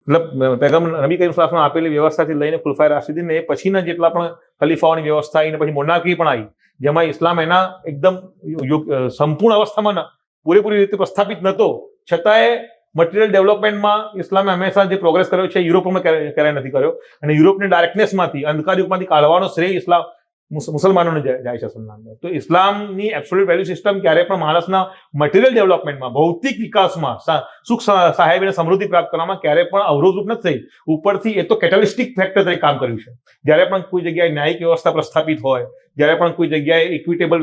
મતલબ પેગમ્બર નબી કરીમ સલ્લલ્લાહુ અલૈહિ વસલ્લમ આપેલી વ્યવસ્થાથી લઈને ખુલફાએ રાશિદીન એ પછીના જેટલા પણ ખલીફાઓની વ્યવસ્થા આવી, પછી મોનાર્કી પણ આવી, જેમાં ઇસ્લામ એના એકદમ સંપૂર્ણ અવસ્થામાં પૂરેપૂરી રીતે પ્રસ્થાપિત નહોતો, છતાંય મટીરિયલ ડેવલપમેન્ટમાં ઇસ્લામે હંમેશા જે પ્રોગ્રેસ કર્યો છે યુરોપમાં ક્યારેય નથી કર્યો. અને યુરોપની ડાર્કનેસમાંથી, અંધકારયુગમાંથી કાઢવાનો શ્રેય ઇસ્લામ મુસલમાનોને જાય છે. તો ઇસ્લામની એબ્સોલ્યુટ વેલ્યુ સિસ્ટમ ક્યારે પણ માણસના મટીરિયલ ડેવલપમેન્ટમાં, ભૌતિક વિકાસમાં, સુખ સાહેબને સમૃદ્ધિ પ્રાપ્ત કરવામાં ક્યારે પણ અવરોધરૂપ નથી થઈ. ઉપરથી એ તો કેટાલિસ્ટિક ફેક્ટર તરીકે કામ કર્યું છે. જ્યારે પણ કોઈ જગ્યાએ ન્યાયિક વ્યવસ્થા પ્રસ્થાપિત હોય, જ્યારે પણ કોઈ જગ્યાએ ઇક્વિટેબલ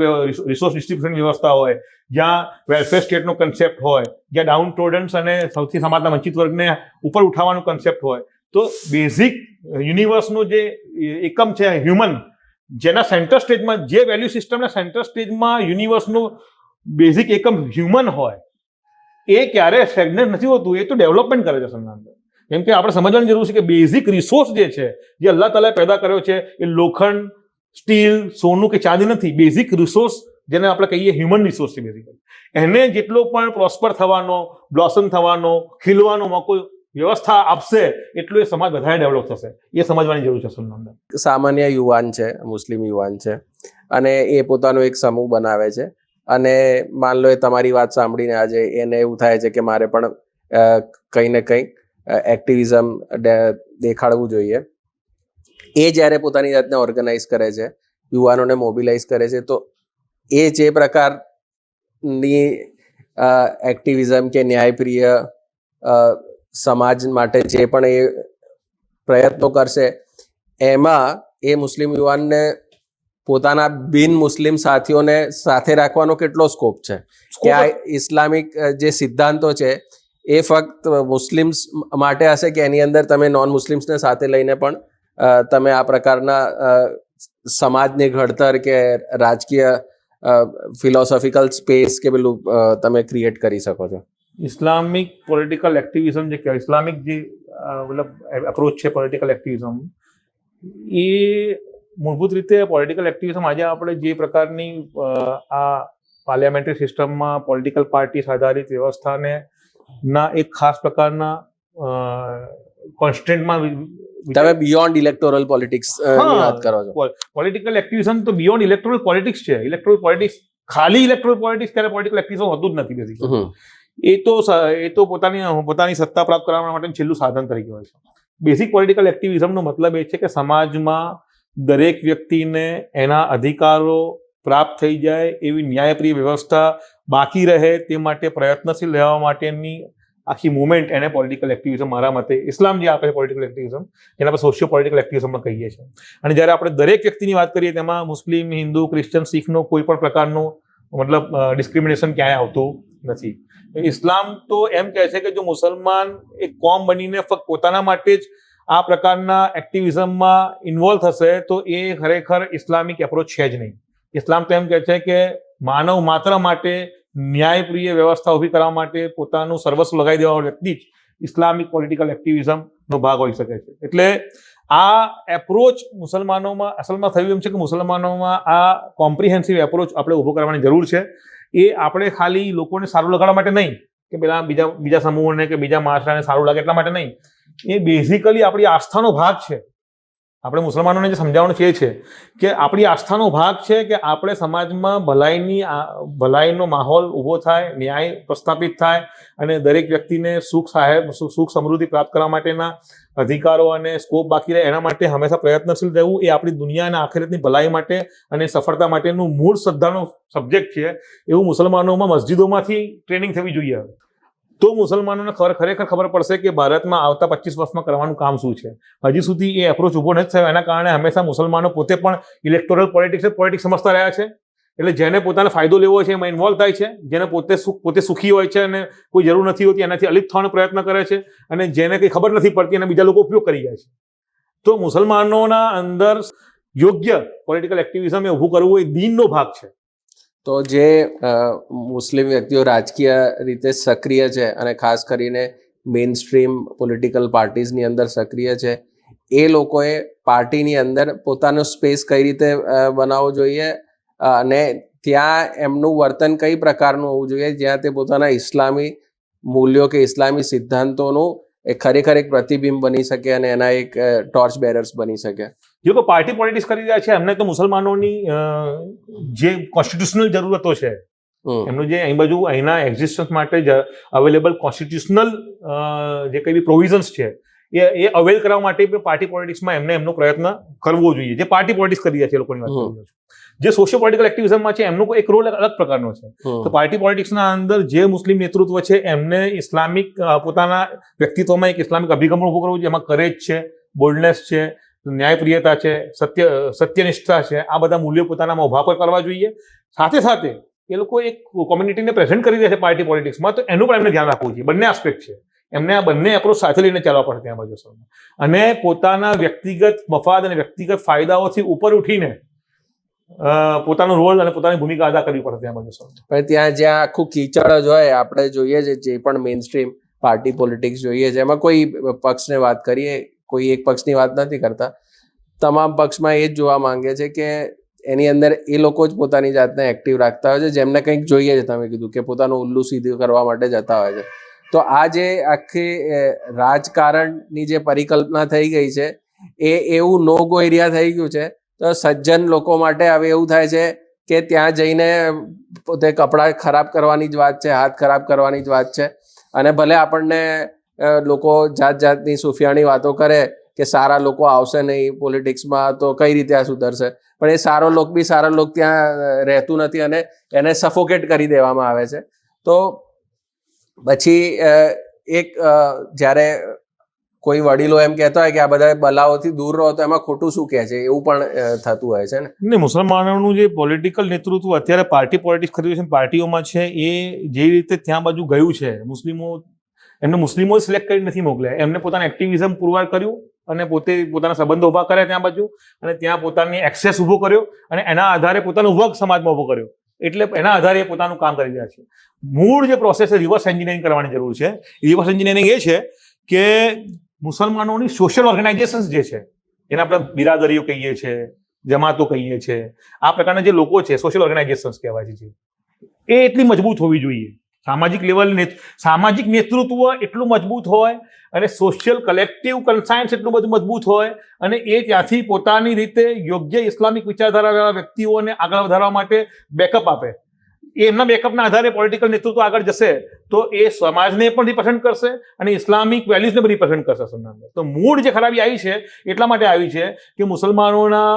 રિસોર્સ ડિસ્ટ્રીબ્યુશન વ્યવસ્થા હોય, જ્યાં વેલફેર સ્ટેટનો કન્સેપ્ટ હોય, જ્યાં ડાઉન ટોડન્સ અને સૌથી સમાજના વંચિત વર્ગને ઉપર ઉઠાવવાનો કન્સેપ્ટ હોય, તો બેઝિક યુનિવર્સનું જે એકમ છે હ્યુમન, જેના સેન્ટર સ્ટેજમાં, જે વેલ્યુ સિસ્ટમના સેન્ટર સ્ટેજમાં યુનિવર્સનું બેઝિક એકમ હ્યુમન હોય, એ ક્યારે સ્ટેગ્નન્ટ નથી હોતું, એ તો ડેવલપમેન્ટ કરે છે અસલના અંદર. કેમ કે આપણે સમજવાની જરૂર છે કે બેઝિક રિસોર્સ જે છે, જે અલ્લાહ તાલાએ પેદા કર્યો છે, એ લોખંડ, સ્ટીલ, સોનું કે ચાંદી નથી. બેઝિક રિસોર્સ જેને આપણે કહીએ હ્યુમન રિસોર્સ છે બેઝિકલી. એને જેટલો પણ પ્રોસ્પર થવાનો, બ્લોસમ થવાનો, ખીલવાનો મોકો વ્યવસ્થા આપશે એટલું એ સમાજ વધારે ડેવલપ થશે. એ સમજવાની જરૂર છે અસલના અંદર. સામાન્ય યુવાન છે, મુસ્લિમ યુવાન છે, અને એ પોતાનો એક સમૂહ બનાવે છે, અને માન લો એ તમારી વાત સાંભળીને આજે એને એવું થાય છે કે મારે પણ કંઈ ને કંઈક એક્ટિવિઝમ દેખાડવું જોઈએ. એ જ્યારે પોતાની જાતને ઓર્ગેનાઇઝ કરે છે, યુવાનોને મોબિલાઇઝ કરે છે, તો એ જે પ્રકારની એક્ટિવિઝમ કે ન્યાયપ્રિય સમાજ માટે જે પણ એ પ્રયત્નો કરશે, એમાં એ મુસ્લિમ યુવાનને પોતાના બિન મુસ્લિમ સાથીઓને સાથે રાખવાનો કેટલો સ્કોપ છે? કે આ ઇસ્લામિક જે સિદ્ધાંતો છે એ ફક્ત મુસ્લિમ્સ માટે હશે, કે એની અંદર તમે નોન મુસ્લિમ્સને સાથે લઈને પણ તમે આ પ્રકારના સમાજની ઘડતર કે રાજકીય ફિલોસોફિકલ સ્પેસ કે પેલું તમે ક્રિએટ કરી શકો છો? ઇસ્લામિક પોલિટિકલ એક્ટિવિઝમ જે કહેવાય, ઇસ્લામિક જે મતલબ એપ્રોચ છે પોલિટિકલ એક્ટિવિઝમ, એ મૂળભૂત રીતે પોલિટિકલ એક્ટિવિઝમ આજે આપણે જે પ્રકારની આ પાર્લિયામેન્ટરી સિસ્ટમમાં પોલિટિકલ પાર્ટીસ આધારિત વ્યવસ્થાને ના એક ખાસ પ્રકારના કોન્સ્ટન્ટમાં તમે બિયોન્ડ ઇલેક્ટોરલ પોલિટિક્સ વાત કરો છો. પોલિટિકલ એક્ટિવિઝમ તો બિયોન્ડ ઇલેક્ટોરલ પોલિટિક્સ છે. ઇલેક્ટોરલ પોલિટિક્સ, ખાલી ઇલેક્ટોરલ પોલિટિક્સ ત્યારે પોલિટિકલ એક્ટિવિઝમ હોતું જ નથી બેઝિકલી. એ તો પોતાની સત્તા પ્રાપ્ત કરવા માટે છેલ્લું સાધન તરીકે હોય છે. બેઝિક પોલિટિકલ એક્ટિવિઝમનો મતલબ એ છે કે સમાજમાં દરેક વ્યક્તિને એના અધિકારો પ્રાપ્ત થઈ જાય એવી ન્યાયપ્રિય વ્યવસ્થા બાકી રહે તે માટે પ્રયત્નશીલ રહેવા માટેની આખી મુવમેન્ટ, એને પોલિટિકલ એક્ટિવિઝમ મારા મતે ઇસ્લામ જે આપે છે પોલિટિકલ એક્ટિવિઝમ, જેના આપણે સોશિયો પોલિટિકલ એક્ટિવિઝમ પણ કહીએ છીએ. અને જ્યારે આપણે દરેક વ્યક્તિની વાત કરીએ તેમાં મુસ્લિમ, હિન્દુ, ક્રિશ્ચન, શીખનો કોઈ પણ પ્રકારનું મતલબ ડિસ્ક્રિમિનેશન ક્યાંય આવતું નથી. ઇસ્લામ તો એમ કહે છે કે જો મુસલમાન એક કોમ બનીને ફક્ત પોતાના માટે જ આ પ્રકારના એક્ટિવિઝમમાં ઇન્વોલ્વ થશે તો એ ખરેખર ઇસ્લામિક એપ્રોચ છે જ નહીં. ઇસ્લામ તો એમ કહે છે કે માનવ માત્ર માટે ન્યાયપ્રિય વ્યવસ્થા ઊભી કરવા માટે પોતાનું સર્વસ્વ લગાવી દેવા વ્યક્તિ જ ઇસ્લામિક પોલિટિકલ એક્ટિવિઝમનો ભાગ હોઈ શકે છે. એટલે આ એપ્રોચ મુસલમાનોમાં અસલમાં થયું એમ છે કે મુસલમાનોમાં આ કોમ્પ્રિહેન્સિવ એપ્રોચ આપણે ઊભો કરવાની જરૂર છે. એ આપણે ખાલી લોકોને સારું લગાડવા માટે નહીં, કે પેલા બીજા સમૂહોને કે બીજા માણસને સારું લાગે એટલા માટે નહીં. એ બેઝિકલી આપણી આસ્થાનો ભાગ છે. આપણે મુસલમાનોને જે સમજાવવાનું છે કે આપણી આસ્થાનો ભાગ છે કે આપણે સમાજમાં ભલાઈનો માહોલ ઊભો થાય, ન્યાય પ્રસ્થાપિત થાય અને દરેક વ્યક્તિને સુખ સમૃદ્ધિ પ્રાપ્ત કરવા માટેના અધિકારો અને સ્કોપ બાકી રહે, એના માટે હંમેશા પ્રયત્નશીલ રહેવું એ આપણી દુનિયા અને આખિરતની ભલાઈ માટે અને સફળતા માટેનું મૂળ શ્રદ્ધાનો સબ્જેક્ટ છે. એવું મુસલમાનોમાં મસ્જિદોમાંથી ટ્રેનિંગ થવી જોઈએ. તો મુસલમાનોને ખરેખર ખબર પડશે કે ભારતમાં આવતા 25 વર્ષમાં કરવાનું કામ શું છે. હજી સુધી એ એપ્રોચ ઊભો નથી થયો. એના કારણે હંમેશા મુસલમાનો પોતે પણ ઇલેક્ટોરલ પોલિટિક્સ સમજતા રહ્યા છે. એટલે જેને પોતાને ફાયદો લેવો હોય છે એમાં ઇન્વોલ્વ થાય છે, જેને પોતે સુખી હોય છે અને કોઈ જરૂર નથી હોતી એનાથી અલિપ્ત થવાનો પ્રયત્ન કરે છે, અને જેને કંઈ ખબર નથી પડતી અને બીજા લોકો ઉપયોગ કરી જાય છે. તો મુસલમાનોના અંદર યોગ્ય પોલિટિકલ એક્ટિવિઝમ એ ઊભું કરવું એ દીનનો ભાગ છે. તો જે મુસ્લિમ વ્યક્તિઓ રાજકીય રીતે સક્રિય છે અને ખાસ કરીને મેઇન સ્ટ્રીમ પોલિટિકલ પાર્ટીઝની અંદર સક્રિય છે, એ લોકોએ પાર્ટીની અંદર પોતાનો સ્પેસ કઈ રીતે બનાવવો જોઈએ અને ત્યાં એમનું વર્તન કઈ પ્રકારનું હોવું જોઈએ જ્યાં તે પોતાના ઇસ્લામી મૂલ્યો કે ઇસ્લામી સિદ્ધાંતોનું એ ખરેખર એક પ્રતિબિંબ બની શકે અને એના એક ટોર્ચ બેરર્સ બની શકે. જે કોઈ પાર્ટી પોલિટિક્સ કરી રહ્યા છે એમને તો મુસલમાનોની જે કોન્સ્ટિટ્યુશનલ જરૂરતો છે, એમનું જે અહીં બાજુ અહીંના એક્ઝિસ્ટન્સ માટે જ અવેલેબલ કોન્સ્ટિટ્યુશનલ જે કઈ બી પ્રોવિઝન્સ છે એ અવેલ કરવા માટે પાર્ટી પોલિટિક્સમાં એમનો પ્રયત્ન કરવો જોઈએ. જે પાર્ટી પોલિટિક્સ કરી રહ્યા છે એ લોકોની વાત કરી રહ્યો છું. જે સોશિયો પોલિટિકલ એક્ટિવિઝમમાં છે એમનો એક રોલ અલગ પ્રકારનો છે. તો પાર્ટી પોલિટિક્સના અંદર જે મુસ્લિમ નેતૃત્વ છે એમને ઇસ્લામિક પોતાના વ્યક્તિત્વમાં એક ઇસ્લામિક અભિગમ ઉભો કરવો જોઈએ. એમાં કરેજ છે, બોલ્ડનેસ છે, ન્યાયપ્રિયતા છે, સત્યનિષ્ઠતા છે, આ બધા મૂલ્યો પોતાનામાં ઉભા પર કરવા જોઈએ. સાથે સાથે એ લોકો એક કોમ્યુનિટીને પ્રેઝન્ટ કરી રહ્યા છે પાર્ટી પોલિટિક્સમાં, તો એનું પણ એમને ધ્યાન રાખવું જોઈએ. બંને આસ્પેક્ટ છે, એમને આ બંને એપ્રોચ સાથે લઈને ચાલવા પડે ત્યાં બાજુ અને પોતાના વ્યક્તિગત મફાદ અને વ્યક્તિગત ફાયદાઓથી ઉપર ઉઠીને પોતાનો રોલ અને પોતાની ભૂમિકા અદા કરવી પડે ત્યાં બાજુ સર. પણ ત્યાં જ્યાં આખું કીચડ જ હોય, આપણે જોઈએ છે જે પણ મેઇન સ્ટ્રીમ પાર્ટી પોલિટિક્સ જોઈએ છે, એમાં કોઈ પક્ષને વાત કરીએ, કોઈ એક પક્ષની વાત નથી કરતા, તમામ પક્ષમાં એ જ જોવા માંગે છે કે એની અંદર એ લોકો જ પોતાની જાતને એક્ટિવ રાખતા હોય છે, જેમને કંઈક જોઈએ છે, તમે કીધું કે પોતાનું ઉલ્લુ સીધું કરવા માટે જતા હોય છે. તો આ જે આખી રાજકારણની જે પરિકલ્પના થઈ ગઈ છે એ એવું નો ગો એરિયા થઈ ગયું છે. તો સજ્જન લોકો માટે હવે એવું થાય છે કે ત્યાં જઈને પોતે કપડાં ખરાબ કરવાની જ વાત છે, હાથ ખરાબ કરવાની જ વાત છે, અને ભલે આપણને લોકો જાત જાતની સુફિયાણી વાતો કરે કે સારા લોકો આવશે નહીં પોલિટિક્સમાં તો કઈ રીતે આ સુધરશે, પણ એ સારો લોક બી સારા લોક ત્યાં રહેતું નથી અને એને સફોકેટ કરી દેવામાં આવે છે. તો પછી એક જ્યારે કોઈ વડીલો એમ કહેતા હોય કે આ બધા બલાઓથી દૂર રહો, તો એમાં ખોટું શું કહે છે, એવું પણ થતું હોય છે ને. મુસલમાનોનું જે પોલિટિકલ નેતૃત્વ અત્યારે પાર્ટી પોલિટિક્સ કરી છે, પાર્ટીઓમાં છે, એ જે રીતે ત્યાં બાજુ ગયું છે, મુસ્લિમો સિલેક્ટ કરી નથી મોકલ્યા, એમને પોતાનું એક્ટિવિઝમ પુરવાર કર્યું અને પોતાના સંબંધો ઊભા કર્યા ત્યાં બાજુ, અને ત્યાં પોતાની એક્સેસ ઊભો કર્યો અને એના આધારે પોતાનો વર્ગ સમાજમાં ઊભો કર્યો, એટલે એના આધારે પોતાનું કામ કરી રહ્યા છે. મૂળ જે પ્રોસેસ છે રિવર્સ એન્જિનિયરિંગ કરવાની જરૂર છે. રિવર્સ એન્જિનિયરિંગ એ છે કે મુસલમાનોની સોશિયલ ઓર્ગેનાઇઝેશન્સ જે છે, જેને આપણે બિરાદરીઓ કહીએ છીએ, જમાતો કહીએ છીએ, આ પ્રકારના જે લોકો છે સોશિયલ ઓર્ગેનાઇઝેશન્સ કહેવાય છે, એ એટલી મજબૂત હોવી જોઈએ. સામાજિક નેતૃત્વ એટલું મજબૂત હોય અને સોશિયલ કલેક્ટિવ કન્સાયન્સ એટલું બધું મજબૂત હોય, અને એ ત્યાંથી પોતાની રીતે યોગ્ય ઇસ્લામિક વિચારધારાવાળા વ્યક્તિઓને આગળ વધારવા માટે બેકઅપ આપે. એમના બેકઅપના આધારે પોલિટિકલ નેતૃત્વ આગળ જશે તો એ સમાજને પણ રિપ્રેઝન્ટ કરશે અને ઇસ્લામિક વેલ્યુઝને પણ રિપ્રેઝન્ટ કરશે સમાજને. તો મૂળ જે ખરાબી આવી છે એટલા માટે આવી છે કે મુસલમાનોના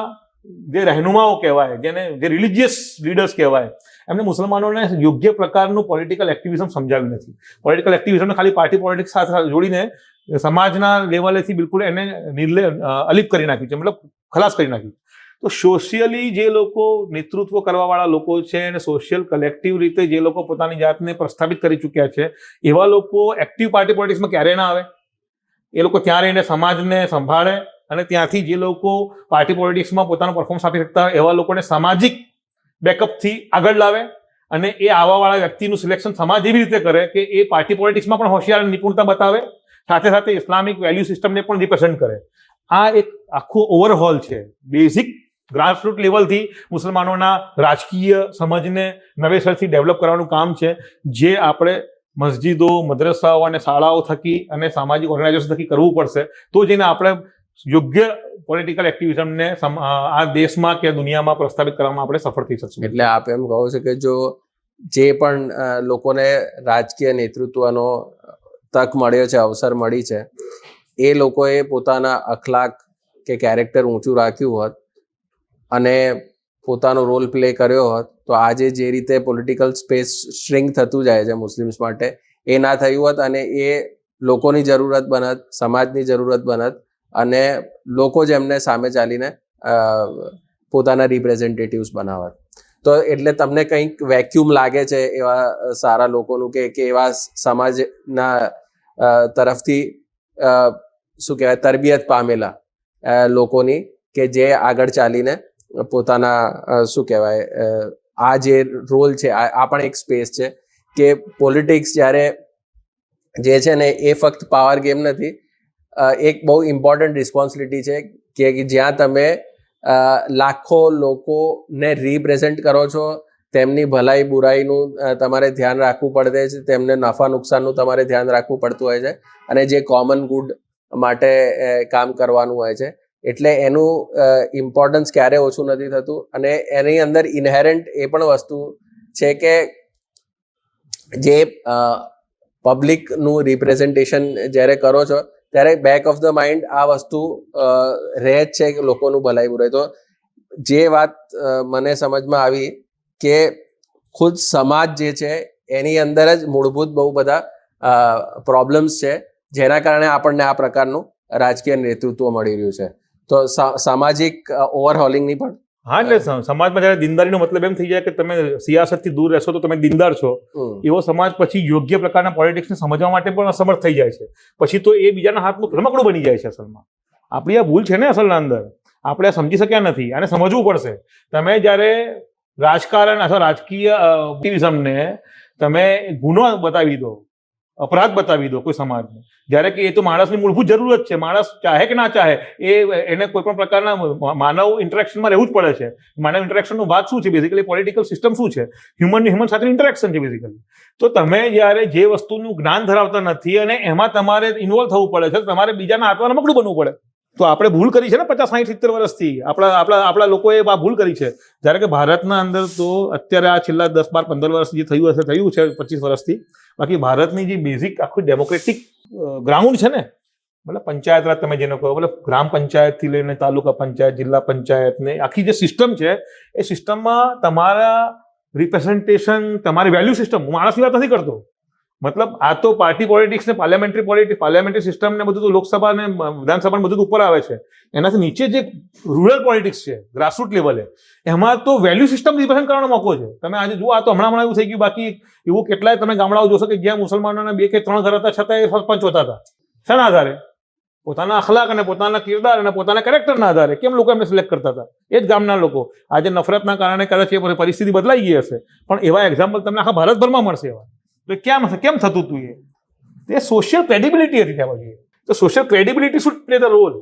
જે રહેનુમાઓ કહેવાય, જે રિલિજિયસ લીડર્સ કહેવાય, એમને મુસલમાનોને યોગ્ય પ્રકારનું પોલિટિકલ એક્ટિવિઝમ સમજાવ્યું નથી. પોલિટિકલ એક્ટિવિઝમને ખાલી પાર્ટી પોલિટિક્સ સાથે જોડીને સમાજના લેવલેથી બિલકુલ એને અલિપ કરી નાખ્યું છે, મતલબ ખલાસ કરી નાખ્યું. તો સોશિયલી જે લોકો નેતૃત્વ કરવાવાળા લોકો છે અને સોશિયલ કલેક્ટિવ રીતે જે લોકો પોતાની જાતને પ્રસ્થાપિત કરી ચૂક્યા છે, એવા લોકો એક્ટિવ પાર્ટી પોલિટિક્સમાં ક્યારેય ના આવે. એ લોકો ત્યાં રહીને સમાજને સંભાળે અને ત્યાંથી જે લોકો પાર્ટી પોલિટિક્સમાં પોતાનું પરફોર્મન્સ આપી શકતા હોય એવા લોકોને સામાજિક બેકઅપથી આગળ લાવે, અને એ આવાવાળા વ્યક્તિનું સિલેક્શન સમાજ એવી રીતે કરે કે એ પાર્ટી પોલિટિક્સમાં પણ હોશિયાર નિપુણતા બતાવે, સાથે સાથે ઇસ્લામિક વેલ્યુ સિસ્ટમને પણ રિપ્રેઝન્ટ કરે. આ એક આખું ઓવરહોલ છે. બેઝિક ગ્રાસરૂટ લેવલથી મુસલમાનોના રાજકીય સમજને નવેસરથી ડેવલપ કરવાનું કામ છે, જે આપણે મસ્જિદો, મદ્રસાઓ અને શાળાઓ થકી અને સામાજિક ઓર્ગેનાઇઝેશન થકી કરવું પડશે. તો જઈને આપણે યોગ્ય પોલિટિકલ એક્ટિવિઝમને આ દેશમાં કે દુનિયામાં પ્રસ્થાપિત કરવામાં આપણે સફળ થઈ શકશું. એટલે આપ એમ કહો છો કે જો જે પણ લોકોને રાજકીય નેતૃત્વનો તક મળ્યો છે, અવસર મળી છે, એ લોકોએ પોતાના અખલાક કે કેરેક્ટર ઊંચું રાખ્યું હોત અને પોતાનો રોલ પ્લે કર્યો હોત તો આજે જે રીતે પોલિટિકલ સ્પેસ શ્રિંક થતું જાય છે મુસ્લિમ્સ માટે, એ ના થયું હોત અને એ લોકોની જરૂરત બનત, સમાજની જરૂરત બનત, અને લોકો જ એમને સામે ચાલીને પોતાના રિપ્રેઝેન્ટેટિવ્સ બનાવત. તો એટલે તમને કંઈક વેક્યુમ લાગે છે એવા સારા લોકોનું કે એવા સમાજના તરફથી શું કહેવાય તરબિયત પામેલા લોકોની કે જે આગળ ચાલીને પોતાના શું કહેવાય આ જે રોલ છે, આ પણ એક સ્પેસ છે કે પોલિટિક્સ જ્યારે જે છે ને એ ફક્ત પાવર ગેમ નથી, એક બહુ ઇમ્પોર્ટન્ટ રિસ્પોન્સિબિલિટી છે કે જ્યાં તમે લાખો લોકોને રિપ્રેઝેન્ટ કરો છો, તેમની ભલાઈ બુરાઈનું તમારે ધ્યાન રાખવું પડે છે, તેમને નફા નુકસાનનું તમારે ધ્યાન રાખવું પડતું હોય છે, અને જે કોમન ગુડ માટે કામ કરવાનું હોય છે. એટલે એનું ઇમ્પોર્ટન્સ ક્યારે ઓછું નથી થતું. અને એની અંદર ઇનહેરન્ટ એ પણ વસ્તુ છે કે જે પબ્લિકનું રિપ્રેઝન્ટેશન જ્યારે કરો છો ત્યારે બેક ઓફ ધ માઇન્ડ આ વસ્તુ રહે જ છે કે લોકોનું ભલાઈ બુરાઈ. તો જે વાત મને સમજમાં આવી કે ખુદ સમાજ જે છે એની અંદર જ મૂળભૂત બહુ બધા પ્રોબ્લેમ્સ છે, જેના કારણે આપણને આ પ્રકારનું રાજકીય નેતૃત્વ મળી રહ્યું છે. તો સામાજિક ઓવરહોલિંગની પણ હા, એટલે સમાજમાં જયારે દીનદારીનો મતલબ એમ થઈ જાય કે તમે સિયાસતથી દૂર રહેશો તો તમે દીનદાર છો, એવો સમાજ પછી યોગ્ય પ્રકારના પોલિટિક્સને સમજવા માટે પણ અસમર્થ થઈ જાય છે. પછી તો એ બીજાના હાથનું રમકડું બની જાય છે. અસલમાં આપણી આ ભૂલ છે ને અસલના અંદર. આપણે સમજી શક્યા નથી અને સમજવું પડશે. તમે જ્યારે રાજકારણ અથવા રાજકીય એક્ટિવિઝમને તમે ગુનો બતાવી દો, અપરાધ બતાવી દો કોઈ સમાજને, જ્યારે કે એ તો માણસની મૂળભૂત જરૂરત છે. માણસ ચાહે કે ના ચાહે એને કોઈ પણ પ્રકારના માનવ ઇન્ટરેક્શનમાં રહેવું જ પડે છે. માનવ ઇન્ટરેક્શનનો ભાગ શું છે? બેઝિકલી પોલિટિકલ સિસ્ટમ શું છે? હ્યુમન સાથે ઇન્ટરેક્શન છે બેઝિકલી. તો તમે જ્યારે જે વસ્તુનું જ્ઞાન ધરાવતા નથી અને એમાં તમારે ઇન્વોલ્વ થવું પડે છે, તમારે બીજાના હાથમાં રમકડું બનવું પડે. તો આપણે ભૂલ કરી છે ને 50, 60, 70 વર્ષથી આપણા લોકોએ આ ભૂલ કરી છે. જ્યારે કે ભારતના અંદર તો અત્યારે આ છેલ્લા 10, 12, 15 વર્ષ જે થયું છે 25 વર્ષથી, બાકી ભારતની જે બેઝિક આખું ડેમોક્રેટિક ગ્રાઉન્ડ છે ને, મતલબ પંચાયત રાજ તમે જેને કહો, મતલબ ગ્રામ પંચાયતથી લઈને તાલુકા પંચાયત, જિલ્લા પંચાયત ને આખી જે સિસ્ટમ છે, એ સિસ્ટમમાં તમારા રિપ્રેઝન્ટેશન, તમારી વેલ્યુ સિસ્ટમ, હું માણસની વાત નથી કરતો, મતલબ આ તો પાર્ટી પોલિટિક્સ ને પાર્લામેન્ટરી સિસ્ટમ ને બધું તો લોકસભા ને વિધાનસભા ને બધું ઉપર આવે છે. એનાથી નીચે જે રૂરલ પોલિટિક્સ છે, ગ્રાસરૂટ લેવલે, એમાં તો વેલ્યુ સિસ્ટમ રિપ્રેઝન્ટ કરવાનો મોકો છે. તમે આજે જુઓ, આ તો હમણાં એવું થઈ ગયું. બાકી એવું કેટલાય તમે ગામડાઓ જોશો કે જ્યાં મુસલમાનોના 2 કે 3 ઘર હતા, છતાં એ સરપંચ હોતા હતા. શાના આધારે? પોતાના અખલાક અને પોતાના કિરદાર અને પોતાના કેરેક્ટરના આધારે. કેમ લોકો એમને સિલેક્ટ કરતા હતા? એ જ ગામના લોકો. આજે નફરતના કારણે કદાચ એ પરિસ્થિતિ બદલાઈ ગઈ હશે, પણ એવા એક્ઝામ્પલ તમને આખા ભારતભરમાં મળશે. એવા તો કેમ થતું હતું? એ સોશિયલ ક્રેડિબિલિટી હતી ત્યાં પછી. તો social credibility should play the role.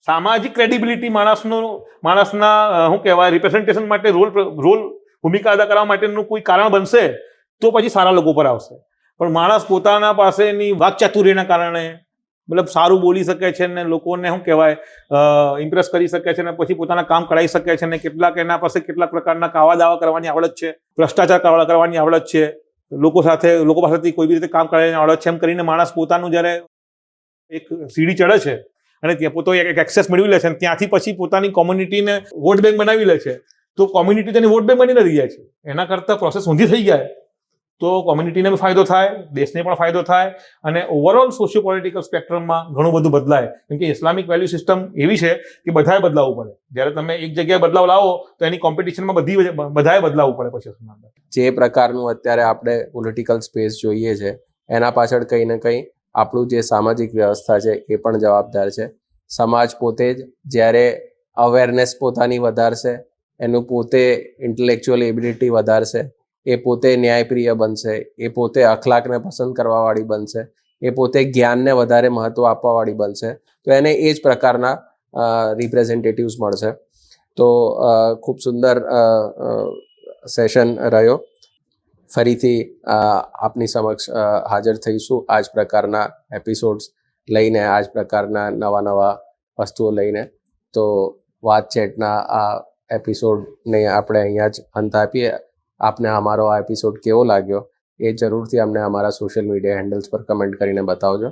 સામાજિક ક્રેડિબિલિટી માણસના શું કહેવાય, રિપ્રેઝન્ટેશન માટે ભૂમિકા અદા કરવા માટેનું કોઈ કારણ બનશે તો પછી સારા લોકો પર આવશે. પણ માણસ પોતાના પાસેની વાકચાતુર્યના કારણે, મતલબ સારું બોલી શકે છે ને લોકોને શું કહેવાય ઇમ્પ્રેસ કરી શકે છે ને પછી પોતાના કામ કરાવી શકે છે ને એના પાસે કેટલાક પ્રકારના કાવા દાવા કરવાની આવડત છે, ભ્રષ્ટાચાર કરવાની આવડત છે, લોકો પાસેથી કોઈ બી રીતે કામ કરાવીને આવડત છે, એમ કરીને માણસ પોતાનું જ્યારે એક સીડી ચડે છે અને ત્યાં પોતે એક એક્સેસ મેળવી લે છે અને ત્યાંથી પછી પોતાની કોમ્યુનિટીને વોટ બેંક બનાવી લે છે, તો કોમ્યુનિટી તેની વોટ બેંક બની રહી જાય છે. એના કરતાં પ્રોસેસ ઊંધી થઈ જાય તો કોમ્યુનિટીને પણ ફાયદો થાય, દેશને પણ ફાયદો થાય અને ઓવરઓલ સોશિયો પોલિટિકલ સ્પેક્ટ્રમમાં ઘણું બધું બદલાય. કેમ કે ઇસ્લામિક વેલ્યુ સિસ્ટમ એવી છે કે બધાએ બદલાવવું પડે. જ્યારે તમે એક જગ્યાએ બદલાવ લાવો તો એની કોમ્પિટિશનમાં બધાએ બદલાવવું પડે પછી. જે પ્રકારનું અત્યારે આપણે પોલિટિકલ સ્પેસ જોઈએ છે, એના પાછળ કંઈ ને કંઈ આપણું જે સામાજિક વ્યવસ્થા છે એ પણ જવાબદાર છે. સમાજ પોતે જ જ્યારે અવેરનેસ પોતાની વધારશે, એનું પોતે ઇન્ટેલેક્ચ્યુઅલ એબિલિટી વધારશે, એ પોતે ન્યાયપ્રિય બનશે, એ પોતે અખલાકને પસંદ કરવાવાળી બનશે, એ પોતે જ્ઞાનને વધારે મહત્ત્વ આપવાવાળી બનશે, તો એને એ જ પ્રકારના રિપ્રેઝેન્ટેટિવ્સ મળશે. તો ખૂબ સુંદર સેશન રહ્યો. ફરીથી આપની સમક્ષ હાજર થઈશું આ જ પ્રકારના એપિસોડ્સ લઈને, આ જ પ્રકારના નવા વસ્તુઓ લઈને. તો વાતચેટના આ એપિસોડને આપણે અહીંયા જ અંત આપીએ. આપને અમારો આ એપિસોડ કેવો લાગ્યો એ જરૂરથી અમને અમારા સોશિયલ મીડિયા હેન્ડલ્સ પર કમેન્ટ કરીને બતાવજો.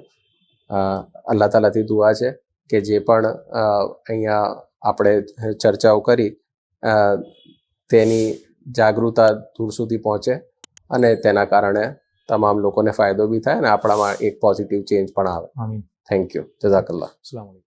અલ્લાહ તાલાથી દુઆ છે કે જે પણ અહીંયા આપણે ચર્ચાઓ કરી તેની જાગૃતતા દૂર સુધી પહોંચે અને તેના કારણે તમામ લોકોને ફાયદો બી થાય અને આપણામાં એક પોઝિટિવ ચેન્જ પણ આવે. Thank you. જઝાકલ્લાહ. અસ્સલામ વાલેકુમ.